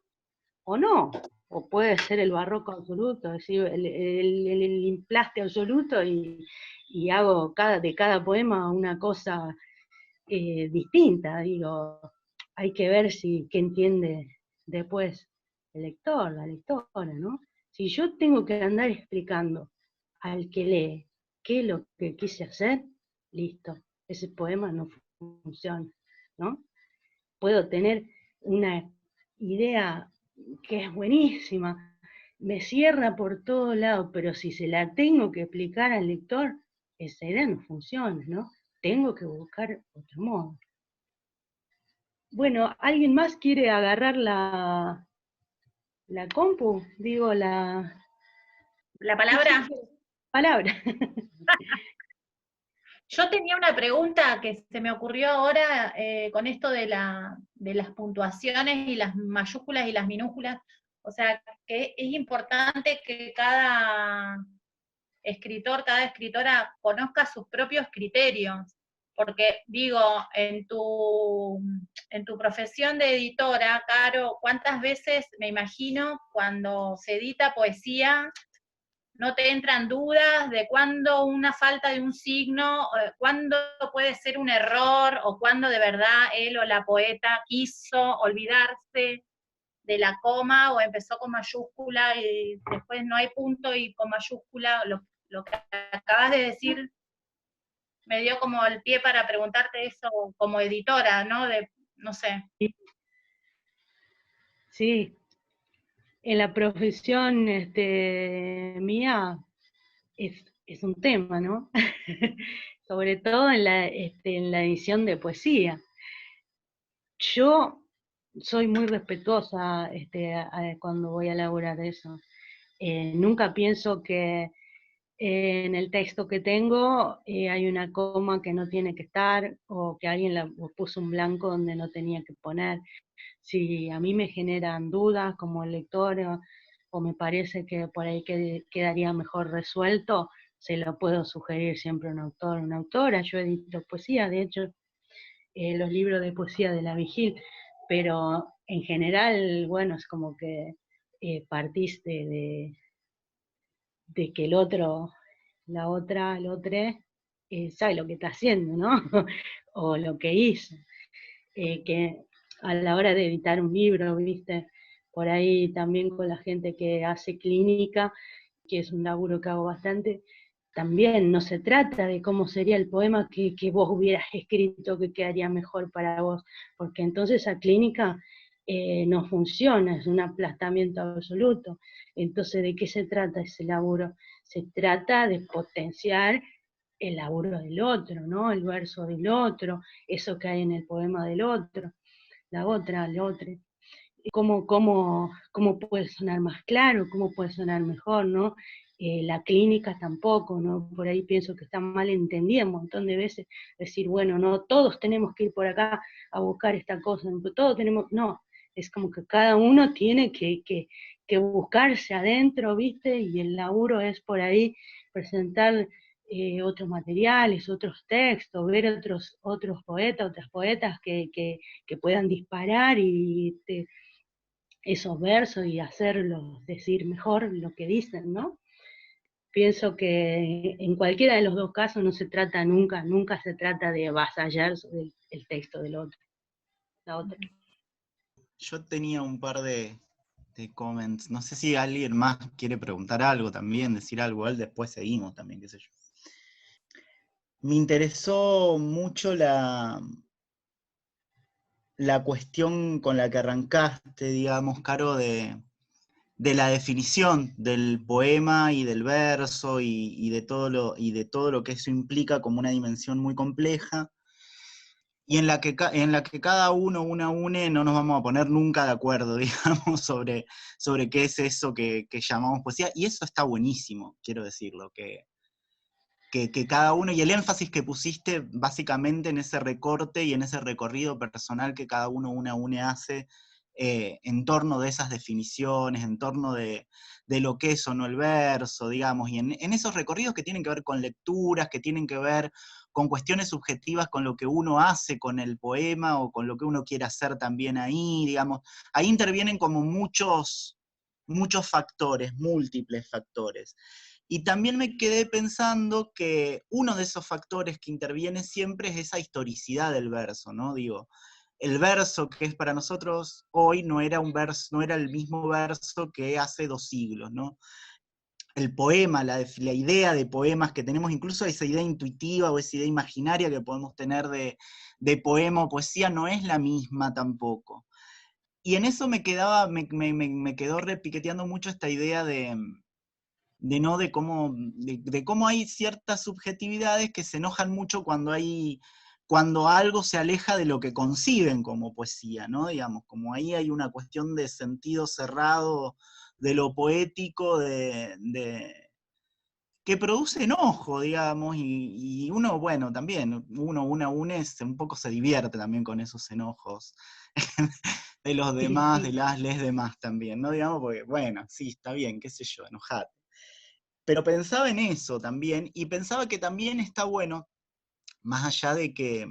O no, o puede ser el barroco absoluto, es decir, el emplaste absoluto y hago de cada poema una cosa distinta, digo, hay que ver qué entiende después el lector, la lectora, ¿no? Si yo tengo que andar explicando al que lee qué es lo que quise hacer, listo, ese poema no funciona, ¿no? Puedo tener una idea que es buenísima, me cierra por todos lados, pero si se la tengo que explicar al lector, esa idea no funciona, ¿no? Tengo que buscar otro modo. Bueno, ¿alguien más quiere agarrar la compu? Digo, la palabra. Palabra. Yo tenía una pregunta que se me ocurrió ahora con esto de las puntuaciones y las mayúsculas y las minúsculas. O sea, que es importante que cada escritor, cada escritora conozca sus propios criterios. Porque digo, en tu profesión de editora, Caro, ¿cuántas veces me imagino cuando se edita poesía no te entran dudas de cuándo una falta de un signo, cuándo puede ser un error, o cuándo de verdad él o la poeta quiso olvidarse de la coma o empezó con mayúscula y después no hay punto y con mayúscula? Lo que acabas de decir me dio como el pie para preguntarte eso como editora, ¿no? No sé. Sí, en la profesión mía es un tema, ¿no? Sobre todo en la edición de poesía. Yo soy muy respetuosa cuando voy a elaborar eso. Nunca pienso que en el texto que tengo hay una coma que no tiene que estar, o que alguien puso un blanco donde no tenía que poner. Si a mí me generan dudas como lector, o me parece que por ahí quedaría mejor resuelto, se lo puedo sugerir siempre a un autor o una autora. Yo edito poesía, de hecho, los libros de poesía de La Vigil, pero en general, bueno, es como que partís de que el otro, la otra, el otro, sabe lo que está haciendo, ¿no? O lo que hizo. Que a la hora de editar un libro, viste, por ahí también con la gente que hace clínica, que es un laburo que hago bastante, también no se trata de cómo sería el poema que vos hubieras escrito que quedaría mejor para vos, porque entonces esa clínica no funciona, es un aplastamiento absoluto. Entonces, ¿de qué se trata ese laburo? Se trata de potenciar el laburo del otro, ¿no? El verso del otro, eso que hay en el poema del otro, la otra, el otro. ¿Cómo puede sonar más claro? ¿Cómo puede sonar mejor, no? La clínica tampoco, ¿no? Por ahí pienso que está mal entendida un montón de veces, decir, bueno, no, todos tenemos que ir por acá a buscar esta cosa, todos tenemos, no, es como que cada uno tiene que buscarse adentro, ¿viste? Y el laburo es por ahí presentar otros materiales, otros textos, ver otros poetas, otras poetas que puedan disparar y esos versos y hacerlos decir mejor lo que dicen, ¿no? Pienso que en cualquiera de los dos casos no se trata nunca se trata de avasallar sobre el texto del otro, la otra. Yo tenía un par de comments, no sé si alguien más quiere preguntar algo también, decir algo, después seguimos también, qué sé yo. Me interesó mucho la cuestión con la que arrancaste, digamos, Caro, de la definición del poema y del verso y de todo lo que eso implica como una dimensión muy compleja, y en la que cada uno, una une, no nos vamos a poner nunca de acuerdo, digamos, sobre qué es eso que llamamos poesía, y eso está buenísimo, quiero decirlo, que que cada uno, y el énfasis que pusiste básicamente en ese recorte y en ese recorrido personal que cada uno una a una hace en torno de esas definiciones, en torno de lo que es o no el verso, digamos, y en esos recorridos que tienen que ver con lecturas, que tienen que ver con cuestiones subjetivas, con lo que uno hace con el poema o con lo que uno quiere hacer también ahí, digamos. Ahí intervienen como muchos factores, múltiples factores. Y también me quedé pensando que uno de esos factores que interviene siempre es esa historicidad del verso, ¿no? Digo, el verso que es para nosotros hoy no era un verso, no era el mismo verso que hace 2 siglos, ¿no? El poema, la idea de poemas que tenemos, incluso esa idea intuitiva o esa idea imaginaria que podemos tener de poema o poesía, no es la misma tampoco. Y en eso me quedó repiqueteando mucho esta idea de cómo hay ciertas subjetividades que se enojan mucho cuando algo se aleja de lo que conciben como poesía, ¿no? Digamos, como ahí hay una cuestión de sentido cerrado de lo poético, que produce enojo, digamos, y uno, bueno, también, uno un poco se divierte también con esos enojos de los demás, de les demás también, ¿no? Digamos, porque, bueno, sí, está bien, qué sé yo, enojate. Pero pensaba en eso también, y pensaba que también está bueno, más allá de que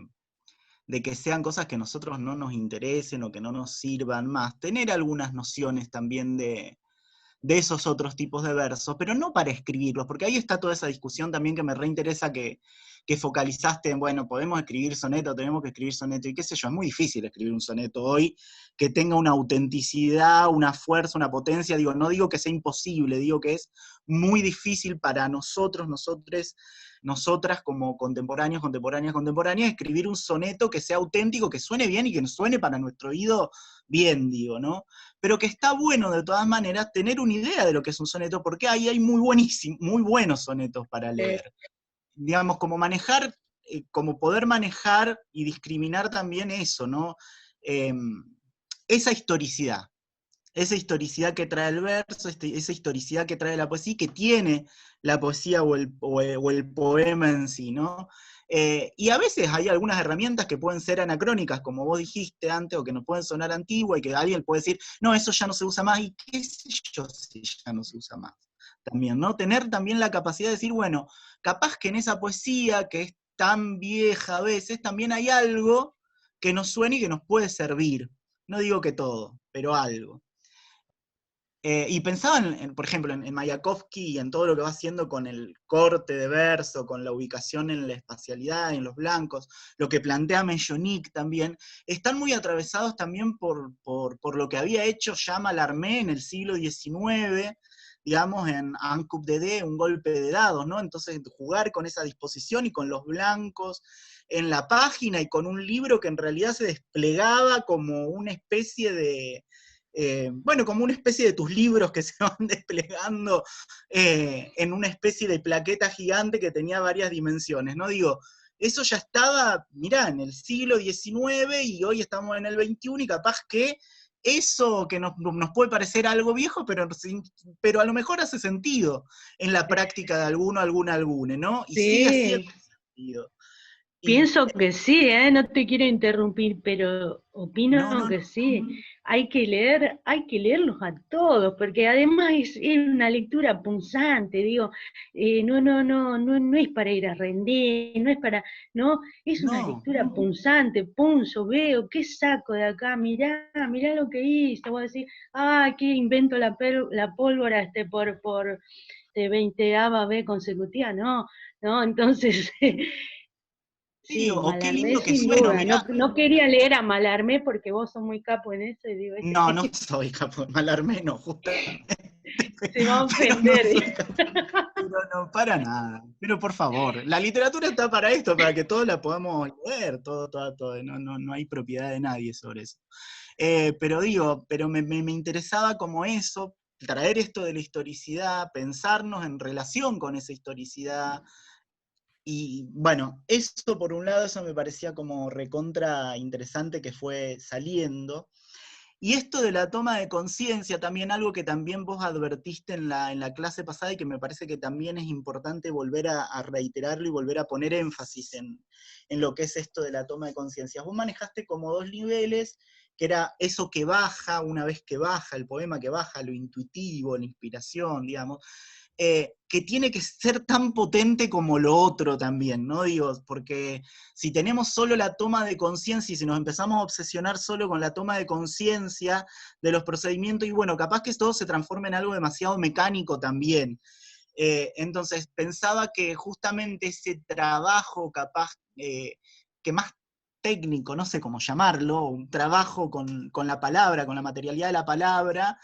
sean cosas que a nosotros no nos interesen o que no nos sirvan más, tener algunas nociones también de esos otros tipos de versos, pero no para escribirlos, porque ahí está toda esa discusión también que me reinteresa que focalizaste en, bueno, podemos escribir soneto, tenemos que escribir soneto, y qué sé yo, es muy difícil escribir un soneto hoy que tenga una autenticidad, una fuerza, una potencia, digo, no digo que sea imposible, digo que es muy difícil para nosotros, nosotras como contemporáneas, escribir un soneto que sea auténtico, que suene bien y que nos suene para nuestro oído bien, digo, ¿no? Pero que está bueno de todas maneras tener una idea de lo que es un soneto, porque ahí hay muy buenos sonetos para leer. Digamos, como poder manejar y discriminar también eso, ¿no? Esa historicidad que trae el verso, esa historicidad que trae la poesía, que tiene la poesía o el poema en sí, ¿no? Y a veces hay algunas herramientas que pueden ser anacrónicas, como vos dijiste antes, o que nos pueden sonar antiguas, y que alguien puede decir, no, eso ya no se usa más, y qué sé yo si ya no se usa más. También, ¿no? Tener también la capacidad de decir, bueno, capaz que en esa poesía que es tan vieja a veces, también hay algo que nos suene y que nos puede servir. No digo que todo, pero algo. Y pensaba, por ejemplo, en Mayakovsky y en todo lo que va haciendo con el corte de verso, con la ubicación en la espacialidad, en los blancos, lo que plantea Mellonik también, están muy atravesados también por lo que había hecho ya Mallarmé en el siglo XIX, digamos, en Un coup de dés, un golpe de dados, ¿no? Entonces, jugar con esa disposición y con los blancos en la página y con un libro que en realidad se desplegaba como una especie de como una especie de tus libros que se van desplegando en una especie de plaqueta gigante que tenía varias dimensiones, ¿no? Digo, eso ya estaba, mirá, en el siglo XIX y hoy estamos en el XXI y capaz que eso que nos puede parecer algo viejo, pero a lo mejor hace sentido en la práctica de alguno, ¿no? Y sigue haciendo sentido. Pienso que sí, no te quiero interrumpir, pero opino que sí. Hay que leerlos a todos, porque además es una lectura punzante, digo, no es para ir a rendir, no es para, es una lectura punzante, punzo, veo, ¿qué saco de acá? Mirá lo que hice, voy a decir, ¿qué invento la pólvora por de 20ª vez consecutiva? No, entonces... Sí, qué Mallarmé lindo que sin suena, duda. mirá. No quería leer a Mallarmé porque vos sos muy capo en eso y digo, No soy capo de Mallarmé, no, justamente. se va a Pero no ofender. soy capo, pero no, para nada. Pero por favor, la literatura está para esto, para que todos la podamos leer, todo, no hay propiedad de nadie sobre eso. Pero me interesaba como eso, traer esto de la historicidad, pensarnos en relación con esa historicidad. Y bueno, eso por un lado, eso me parecía como recontra interesante que fue saliendo. Y esto de la toma de conciencia, también algo que también vos advertiste en la clase pasada y que me parece que también es importante volver a reiterarlo y volver a poner énfasis en lo que es esto de la toma de conciencia. Vos manejaste como 2 niveles, que era eso que baja, una vez que baja, el poema que baja, lo intuitivo, la inspiración, digamos, que tiene que ser tan potente como lo otro también, ¿no? Digo, porque si tenemos solo la toma de conciencia y si nos empezamos a obsesionar solo con la toma de conciencia de los procedimientos, y bueno, capaz que todo se transforma en algo demasiado mecánico también. Entonces pensaba que justamente ese trabajo capaz que más técnico, no sé cómo llamarlo, un trabajo con la palabra, con la materialidad de la palabra,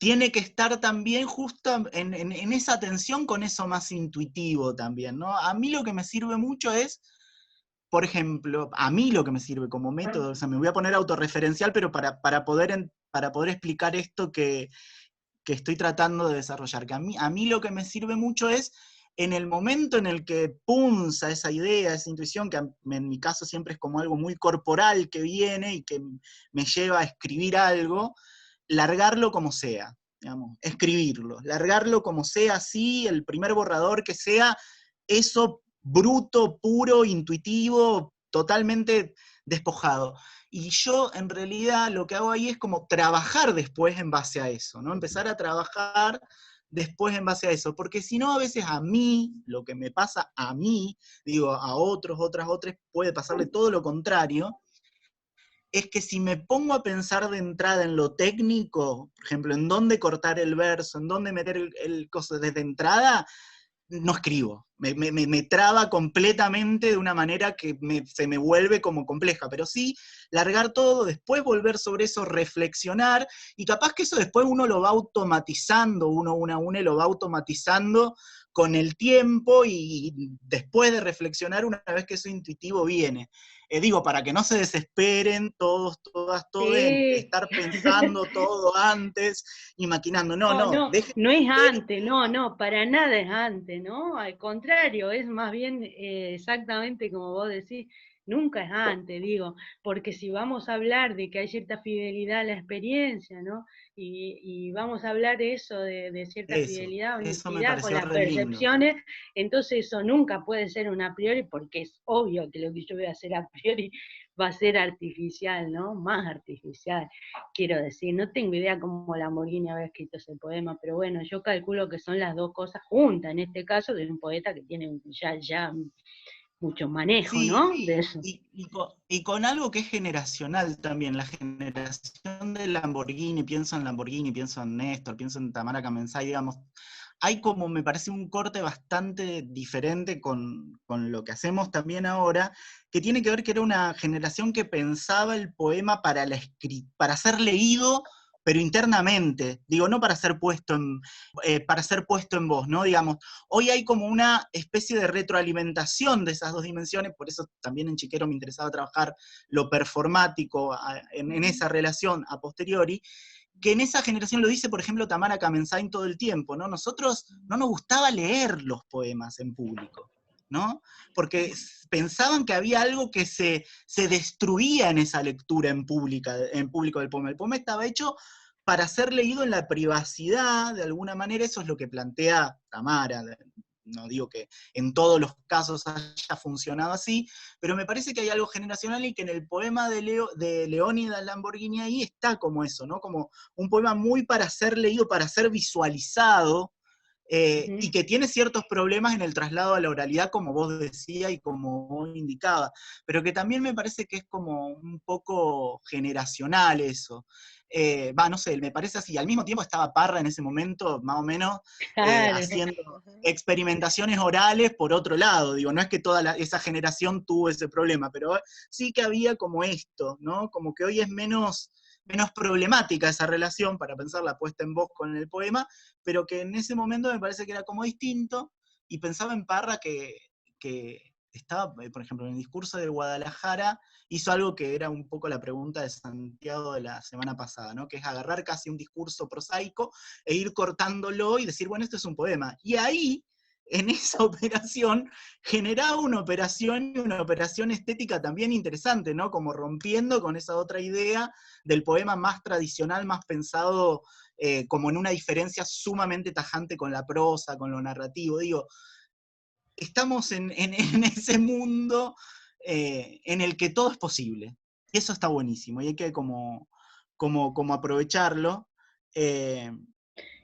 tiene que estar también justo en esa tensión con eso más intuitivo también, ¿no? A mí lo que me sirve mucho es, por ejemplo, a mí lo que me sirve como método, o sea, me voy a poner autorreferencial, pero para poder explicar esto que estoy tratando de desarrollar, que a mí lo que me sirve mucho es en el momento en el que punza esa idea, esa intuición, que en mi caso siempre es como algo muy corporal que viene y que me lleva a escribir algo, largarlo como sea, digamos, escribirlo, largarlo como sea, así, el primer borrador que sea, eso bruto, puro, intuitivo, totalmente despojado. Y yo en realidad lo que hago ahí es como trabajar después en base a eso, ¿no? Empezar a trabajar después en base a eso, porque si no a veces a mí, lo que me pasa a mí, digo, a otros, otras, puede pasarle todo lo contrario, es que si me pongo a pensar de entrada en lo técnico, por ejemplo, en dónde cortar el verso, en dónde meter el coso desde entrada, no escribo. Me traba completamente de una manera que se me vuelve como compleja, pero sí, largar todo, después volver sobre eso, reflexionar, y capaz que eso después uno lo va automatizando, uno una a una lo va automatizando con el tiempo, y después de reflexionar, una vez que eso intuitivo viene. Digo, para que no se desesperen todos, todas, todos, en Sí. estar pensando todo antes y maquinando. No, No, no, no, dejen no es de antes, no, no, para nada es antes, ¿no? Al contrario, es más bien exactamente como vos decís, nunca es antes, digo, porque si vamos a hablar de que hay cierta fidelidad a la experiencia, ¿no? Y vamos a hablar de eso, de cierta fidelidad o eso me honestidad con pareció las re lindo. percepciones, entonces eso nunca puede ser un a priori, porque es obvio que lo que yo voy a hacer a priori va a ser artificial, ¿no? Más artificial. Quiero decir, no tengo idea cómo Lamborghini había escrito ese poema, pero bueno, yo calculo que son las dos cosas juntas, en este caso, de un poeta que tiene ya mucho manejo, Sí, ¿no? De eso. y con algo que es generacional también, la generación de Lamborghini, pienso en Néstor, pienso en Tamara Kamensay, digamos, hay como, me parece, un corte bastante diferente con lo que hacemos también ahora, que tiene que ver que era una generación que pensaba el poema para ser leído, pero internamente, digo, no para ser puesto en voz, ¿no? Digamos, hoy hay como una especie de retroalimentación de esas dos dimensiones, por eso también en Chiquero me interesaba trabajar lo performático en esa relación a posteriori, que en esa generación lo dice, por ejemplo, Tamara Kamensay todo el tiempo, ¿no? Nosotros no nos gustaba leer los poemas en público, ¿no? Porque pensaban que había algo que se destruía en esa lectura en público del poema. El poema estaba hecho para ser leído en la privacidad, de alguna manera, eso es lo que plantea Tamara. No digo que en todos los casos haya funcionado así, pero me parece que hay algo generacional y que en el poema de Leónidas Lamborghini ahí está como eso, ¿no? Como un poema muy para ser leído, para ser visualizado, y que tiene ciertos problemas en el traslado a la oralidad, como vos decías y como vos indicaba, pero que también me parece que es como un poco generacional eso. No sé, me parece así. Al mismo tiempo estaba Parra en ese momento, más o menos, Claro. haciendo experimentaciones orales por otro lado. Digo, no es que toda esa generación tuvo ese problema, pero sí que había como esto, ¿no? Como que hoy es menos problemática esa relación para pensar la puesta en voz con el poema, pero que en ese momento me parece que era como distinto, y pensaba en Parra que estaba, por ejemplo, en el discurso de Guadalajara, hizo algo que era un poco la pregunta de Santiago de la semana pasada, ¿no? Que es agarrar casi un discurso prosaico e ir cortándolo y decir, bueno, esto es un poema. Y ahí en esa operación generaba una operación estética también interesante, ¿no? Como rompiendo con esa otra idea del poema más tradicional, más pensado como en una diferencia sumamente tajante con la prosa, con lo narrativo. Digo, estamos en ese mundo en el que todo es posible. Y eso está buenísimo, y hay que como aprovecharlo.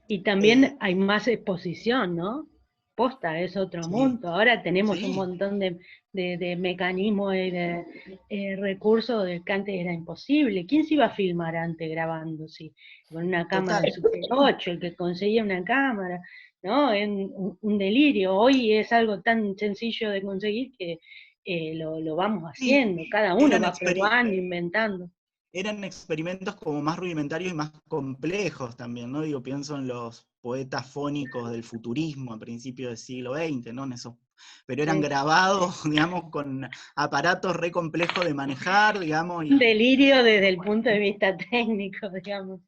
Y también hay más exposición, ¿no? Posta, es otro Sí, mundo. Ahora tenemos un sí, montón de mecanismos y de recursos del que antes era imposible. ¿Quién se iba a filmar antes grabando? Sí, con una cámara total. Super 8, el que conseguía una cámara, ¿no? Es un delirio. Hoy es algo tan sencillo de conseguir que lo vamos Sí, haciendo. Cada uno eran, va probando, inventando. eran experimentos como más rudimentarios y más complejos también, ¿no? Digo, pienso en los poetas fónicos del futurismo a principios del siglo XX, ¿no? En esos, pero eran Sí. grabados, digamos, con aparatos re complejos de manejar, digamos. Un delirio desde el punto de vista técnico, digamos.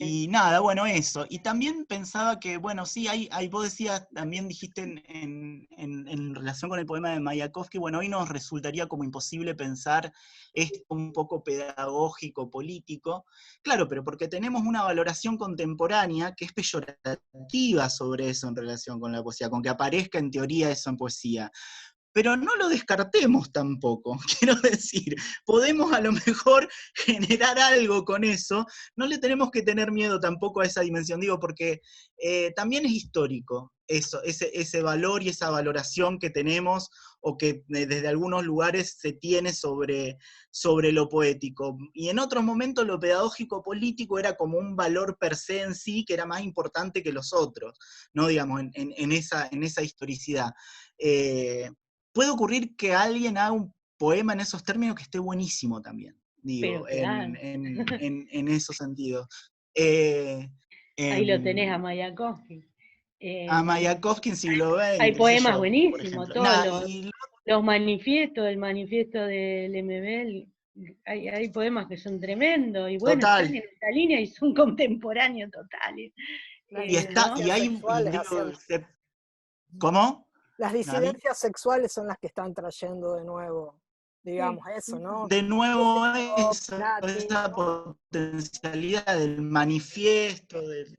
Y nada, bueno, eso. Y también pensaba que, bueno, sí, vos decías, también dijiste en relación con el poema de Mayakovsky, bueno, hoy nos resultaría como imposible pensar esto un poco pedagógico, político. Claro, pero porque tenemos una valoración contemporánea que es peyorativa sobre eso en relación con la poesía, con que aparezca en teoría eso en poesía. Pero no lo descartemos tampoco, quiero decir, podemos a lo mejor generar algo con eso, no le tenemos que tener miedo tampoco a esa dimensión, digo, porque también es histórico eso, ese valor y esa valoración que tenemos, o que desde algunos lugares se tiene sobre lo poético. Y en otros momentos lo pedagógico político era como un valor per se en sí, que era más importante que los otros, ¿no? Digamos, en esa historicidad. Puede ocurrir que alguien haga un poema en esos términos que esté buenísimo también, Pero digo, claro, en esos sentidos. ahí lo tenés a Em, Mayakovsky. a Eh, Mayakovsky en siglo Hay XX, qué sé poemas yo, por buenísimos, ejemplo. todos Nada, los manifiestos, el manifiesto del MBL, hay poemas que son tremendos, y bueno, están total. en esta línea y son contemporáneos totales, Las ¿no? Y disidencias hay, y sexuales digo, haciendo. ¿cómo? Las Gaby. disidencias sexuales son las que están trayendo de nuevo, digamos, eso, ¿no? De nuevo, Pop, Nati, esa potencialidad del manifiesto, del...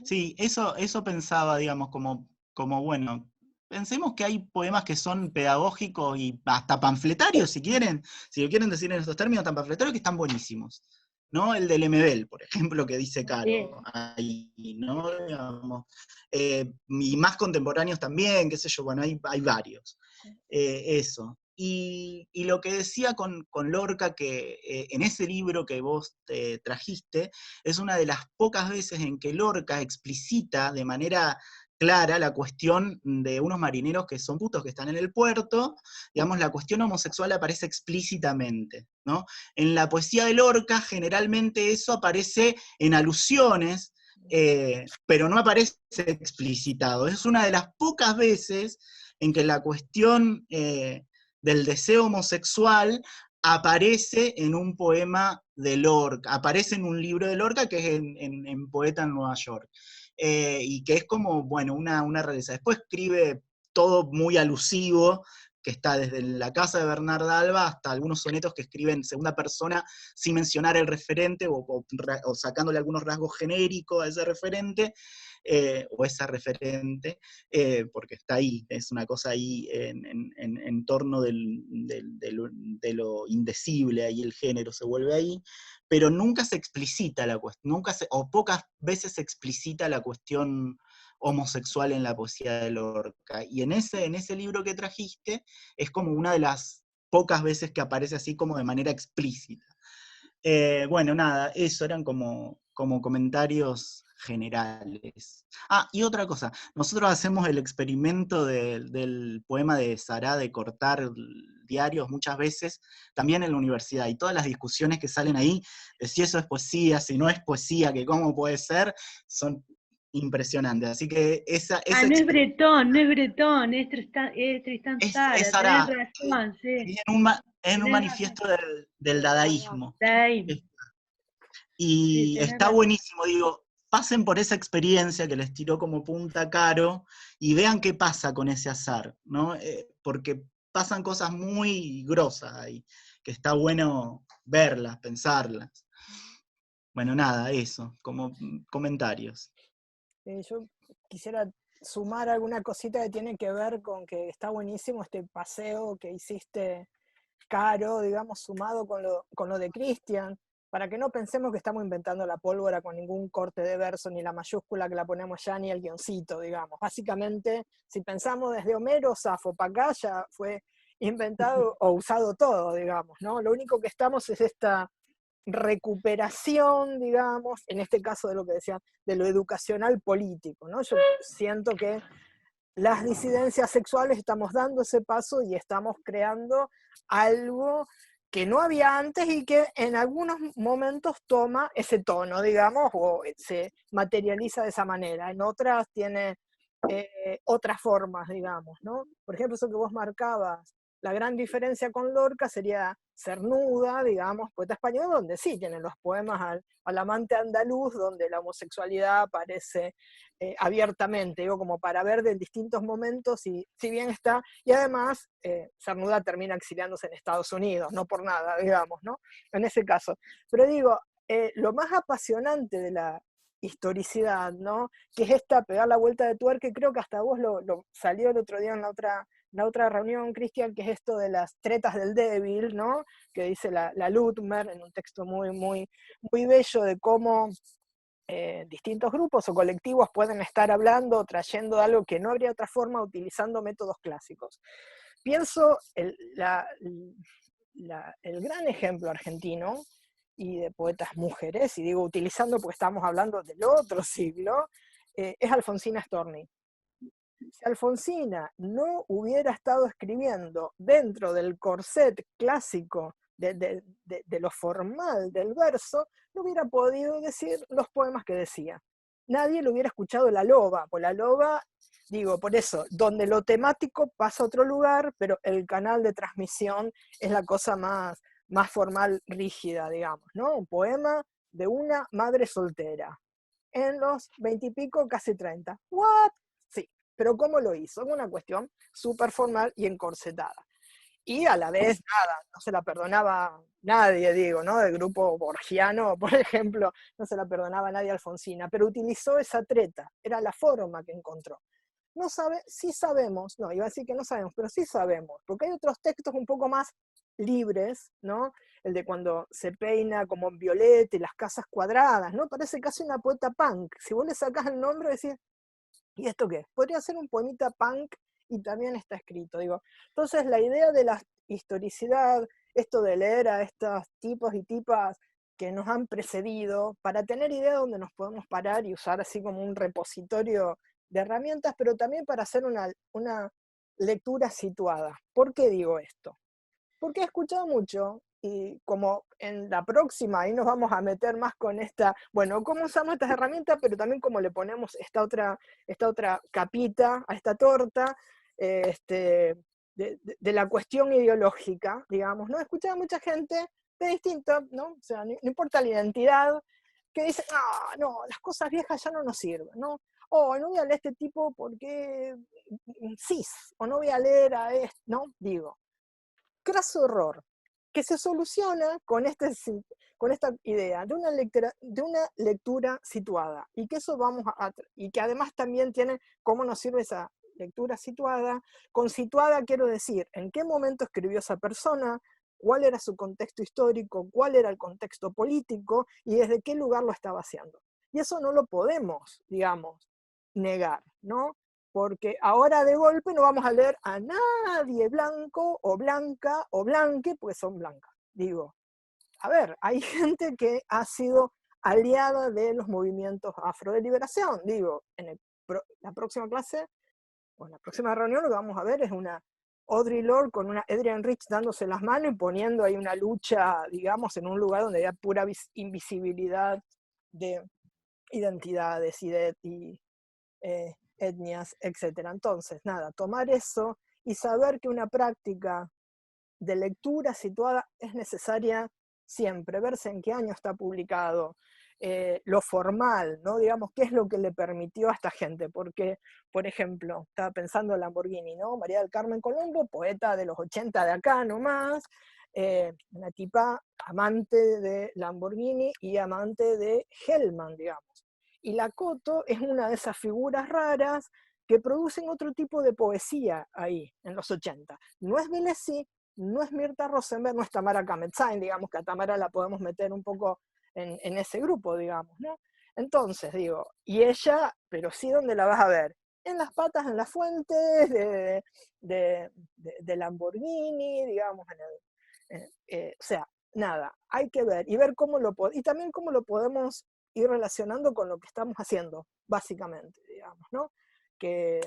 Sí, eso pensaba, digamos, como bueno, pensemos que hay poemas que son pedagógicos y hasta panfletarios, si lo quieren decir en estos términos, tan panfletarios que están buenísimos, ¿no? El del Lemebel, por ejemplo, que dice Caro, ahí, ¿no? Digamos, y más contemporáneos también, qué sé yo, bueno, hay varios. Eso. Y lo que decía con Lorca, que en ese libro que vos te trajiste, es una de las pocas veces en que Lorca explicita de manera clara la cuestión de unos marineros que son putos, que están en el puerto, digamos, la cuestión homosexual aparece explícitamente, ¿no? En la poesía de Lorca, generalmente eso aparece en alusiones, pero no aparece explicitado. Es una de las pocas veces en que la cuestión del deseo homosexual aparece en un poema de Lorca, aparece en un libro de Lorca que es en Poeta en Nueva York, y que es como, bueno, una realidad. Después escribe todo muy alusivo, que está desde la casa de Bernarda Alba hasta algunos sonetos que escribe en segunda persona sin mencionar el referente o sacándole algunos rasgos genéricos a ese referente, o esa referente, porque está ahí, es una cosa ahí en torno de lo indecible, ahí el género se vuelve ahí, pero nunca se explicita la cuestión, o pocas veces se explicita la cuestión homosexual en la poesía de Lorca. Y en ese libro que trajiste, es como una de las pocas veces que aparece así como de manera explícita. Bueno, nada, eso eran como comentarios generales. Ah, y otra cosa, nosotros hacemos el experimento del poema de Sará de cortar diarios muchas veces, también en la universidad, y todas las discusiones que salen ahí, de si eso es poesía, si no es poesía, que cómo puede ser, son impresionantes. Así que No es Bretón, no es Bretón, es Tristán es Tzara, tenés Sará, razón, sí. en un Tenés razón. manifiesto del dadaísmo. Está ahí. Y tenés está razón. buenísimo, digo, pasen por esa experiencia que les tiró como punta Caro y vean qué pasa con ese azar, ¿no? Porque pasan cosas muy grosas ahí, que está bueno verlas, pensarlas. Bueno, nada, eso, como comentarios. Yo quisiera sumar alguna cosita que tiene que ver con que está buenísimo este paseo que hiciste, Caro, digamos, sumado con lo de Cristian, para que no pensemos que estamos inventando la pólvora con ningún corte de verso, ni la mayúscula que la ponemos ya, ni el guioncito, digamos. Básicamente, si pensamos desde Homero, Safo, para acá, ya fue inventado o usado todo, digamos, ¿no? Lo único que estamos es esta recuperación, digamos, en este caso de lo que decían, de lo educacional político, ¿no? Yo siento que las disidencias sexuales estamos dando ese paso y estamos creando algo que no había antes y que en algunos momentos toma ese tono, digamos, o se materializa de esa manera. En otras tiene otras formas, digamos, ¿no? Por ejemplo, eso que vos marcabas, la gran diferencia con Lorca sería Cernuda, digamos, poeta español, donde sí tienen los poemas al amante andaluz, donde la homosexualidad aparece abiertamente, digo, como para ver de distintos momentos, y si bien está, y además Cernuda termina exiliándose en Estados Unidos, no por nada, digamos, ¿no? En ese caso. Pero digo, lo más apasionante de la historicidad, ¿no? Que es esta, pegar la vuelta de tuerca, que creo que hasta vos lo salió el otro día en la otra reunión, Cristian, que es esto de las tretas del débil, ¿no? Que dice la Lutmer en un texto muy, muy, muy bello de cómo distintos grupos o colectivos pueden estar hablando, trayendo algo que no habría otra forma utilizando métodos clásicos. Pienso el gran ejemplo argentino y de poetas mujeres, y digo utilizando porque estamos hablando del otro siglo, es Alfonsina Storni. Si Alfonsina no hubiera estado escribiendo dentro del corset clásico de lo formal del verso, no hubiera podido decir los poemas que decía. Nadie lo hubiera escuchado La Loba, por La Loba, digo, por eso, donde lo temático pasa a otro lugar, pero el canal de transmisión es la cosa más formal, rígida, digamos, ¿no? Un poema de una madre soltera, en los 20 y pico, casi 30. ¿What? Sí, pero ¿cómo lo hizo? Una cuestión súper formal y encorsetada. Y a la vez, nada, no se la perdonaba nadie, digo, ¿no? Del grupo borgiano, por ejemplo, no se la perdonaba nadie a Alfonsina, pero utilizó esa treta, era la forma que encontró. No sabe, sí sabemos, no, iba a decir que no sabemos, pero sí sabemos, porque hay otros textos un poco más libres, ¿no? El de cuando se peina como en violeta y las casas cuadradas, ¿no? Parece casi una poeta punk. Si vos le sacás el nombre, decís, ¿y esto qué? Podría ser un poemita punk y también está escrito, digo. Entonces la idea de la historicidad, esto de leer a estos tipos y tipas que nos han precedido, para tener idea de dónde nos podemos parar y usar así como un repositorio de herramientas, pero también para hacer una lectura situada. ¿Por qué digo esto? Porque he escuchado mucho, y como en la próxima, ahí nos vamos a meter más con esta, bueno, cómo usamos estas herramientas, pero también cómo le ponemos esta otra capita a esta torta, de la cuestión ideológica, digamos, ¿no? He escuchado a mucha gente de distinto, ¿no? O sea, no importa la identidad, que dice, no, las cosas viejas ya no nos sirven, ¿no? O no voy a leer a este tipo porque cis, o no voy a leer a este, ¿no? Digo, craso error, que se soluciona con esta idea de una lectura situada, y que eso y que además también tiene cómo nos sirve esa lectura situada. Con situada quiero decir en qué momento escribió esa persona, cuál era su contexto histórico, cuál era el contexto político y desde qué lugar lo estaba haciendo. Y eso no lo podemos, digamos, negar, ¿no? Porque ahora de golpe no vamos a leer a nadie blanco o blanca o blanque, pues son blancas. Digo, a ver, hay gente que ha sido aliada de los movimientos afro de liberación. Digo, la próxima clase, o en la próxima reunión, lo que vamos a ver es una Audre Lorde con una Adrienne Rich dándose las manos y poniendo ahí una lucha, digamos, en un lugar donde hay pura invisibilidad de identidades y etnias, etc. Entonces, nada, tomar eso y saber que una práctica de lectura situada es necesaria siempre, verse en qué año está publicado, lo formal, ¿no? Digamos, qué es lo que le permitió a esta gente, porque, por ejemplo, estaba pensando en Lamborghini, ¿no? María del Carmen Colombo, poeta de los 80 de acá nomás, una tipa amante de Lamborghini y amante de Hellman, digamos. Y la Coto es una de esas figuras raras que producen otro tipo de poesía ahí, en los 80. No es Bellesi, no es Mirta Rosenberg, no es Tamara Kametzain, digamos que a Tamara la podemos meter un poco en ese grupo, digamos, ¿no? Entonces, digo, y ella, pero sí, ¿dónde la vas a ver? En las patas, en las fuentes de Lamborghini, digamos, o sea, nada, hay que ver, y ver cómo y también cómo lo podemos ir relacionando con lo que estamos haciendo, básicamente, digamos, ¿no? Que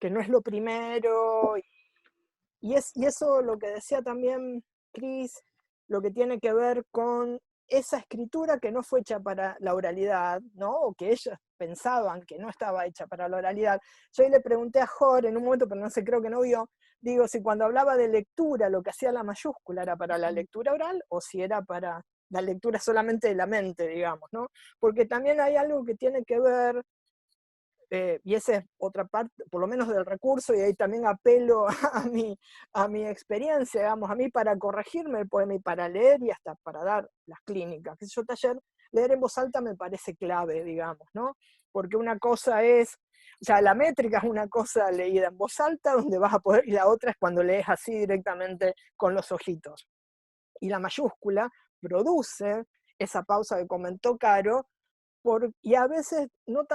no es lo primero, y eso lo que decía también Cris, lo que tiene que ver con esa escritura que no fue hecha para la oralidad, ¿no? O que ellos pensaban que no estaba hecha para la oralidad. Yo ahí le pregunté a Jorge en un momento, pero no sé, creo que no vio, digo, si cuando hablaba de lectura, lo que hacía la mayúscula era para la lectura oral, o si era para la lectura solamente de la mente, digamos, ¿no? Porque también hay algo que tiene que ver, y esa es otra parte, por lo menos del recurso, y ahí también apelo a mi experiencia, digamos, a mí para corregirme el poema y para leer y hasta para dar las clínicas. Que yo taller, leer en voz alta me parece clave, digamos, ¿no? Porque una cosa es, o sea, la métrica es una cosa leída en voz alta, donde vas a poder, y la otra es cuando lees así directamente con los ojitos. Y la mayúscula produce esa pausa que comentó Caro, y a veces no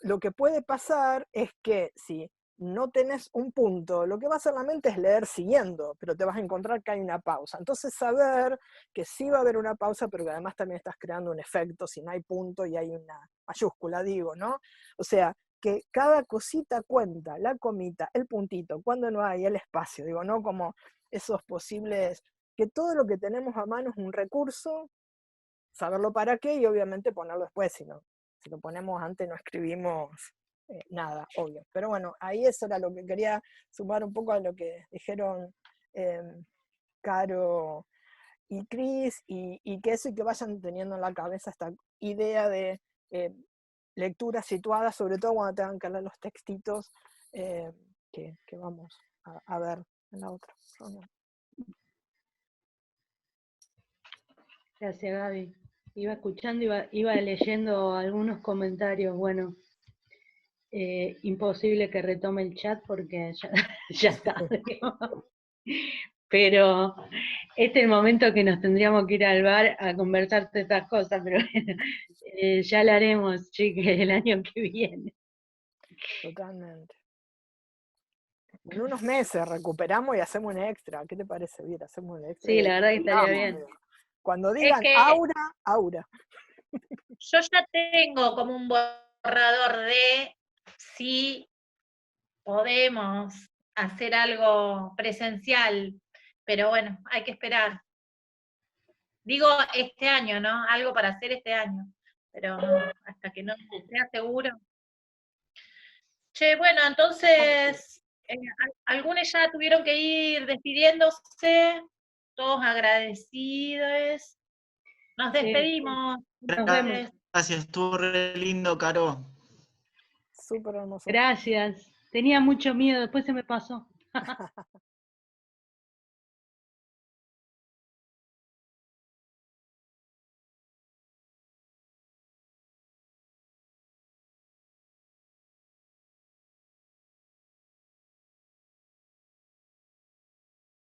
lo que puede pasar es que si no tenés un punto, lo que va a hacer la mente es leer siguiendo, pero te vas a encontrar que hay una pausa. Entonces saber que sí va a haber una pausa, pero que además también estás creando un efecto si no hay punto y hay una mayúscula, digo, ¿no? O sea, que cada cosita cuenta, la comita, el puntito, cuando no hay el espacio, digo, ¿no? Como esos posibles, que todo lo que tenemos a mano es un recurso, saberlo para qué y obviamente ponerlo después, si lo ponemos antes no escribimos nada, obvio. Pero bueno, ahí eso era lo que quería sumar un poco a lo que dijeron Caro y Cris, y que eso, y que vayan teniendo en la cabeza esta idea de lectura situada, sobre todo cuando tengan que leer los textitos que vamos a ver en la otra reunión. Gracias, Gaby. Iba escuchando, iba leyendo algunos comentarios. Bueno, imposible que retome el chat porque ya está. Pero este es el momento que nos tendríamos que ir al bar a conversar de estas cosas, pero bueno, ya lo haremos, chicas, el año que viene. Totalmente. En unos meses recuperamos y hacemos un extra. ¿Qué te parece? Bien, hacemos un extra. Sí, la verdad que estaría bien. Cuando digan que aura. Yo ya tengo como un borrador de si podemos hacer algo presencial, pero bueno, hay que esperar. Digo este año, ¿no? Algo para hacer este año, pero hasta que no sea seguro. Che, bueno, entonces, algunos ya tuvieron que ir despidiéndose, todos agradecidos. Nos despedimos. Nos vemos. Gracias, estuvo re lindo, Caro. Súper hermoso. Gracias. Tenía mucho miedo, después se me pasó.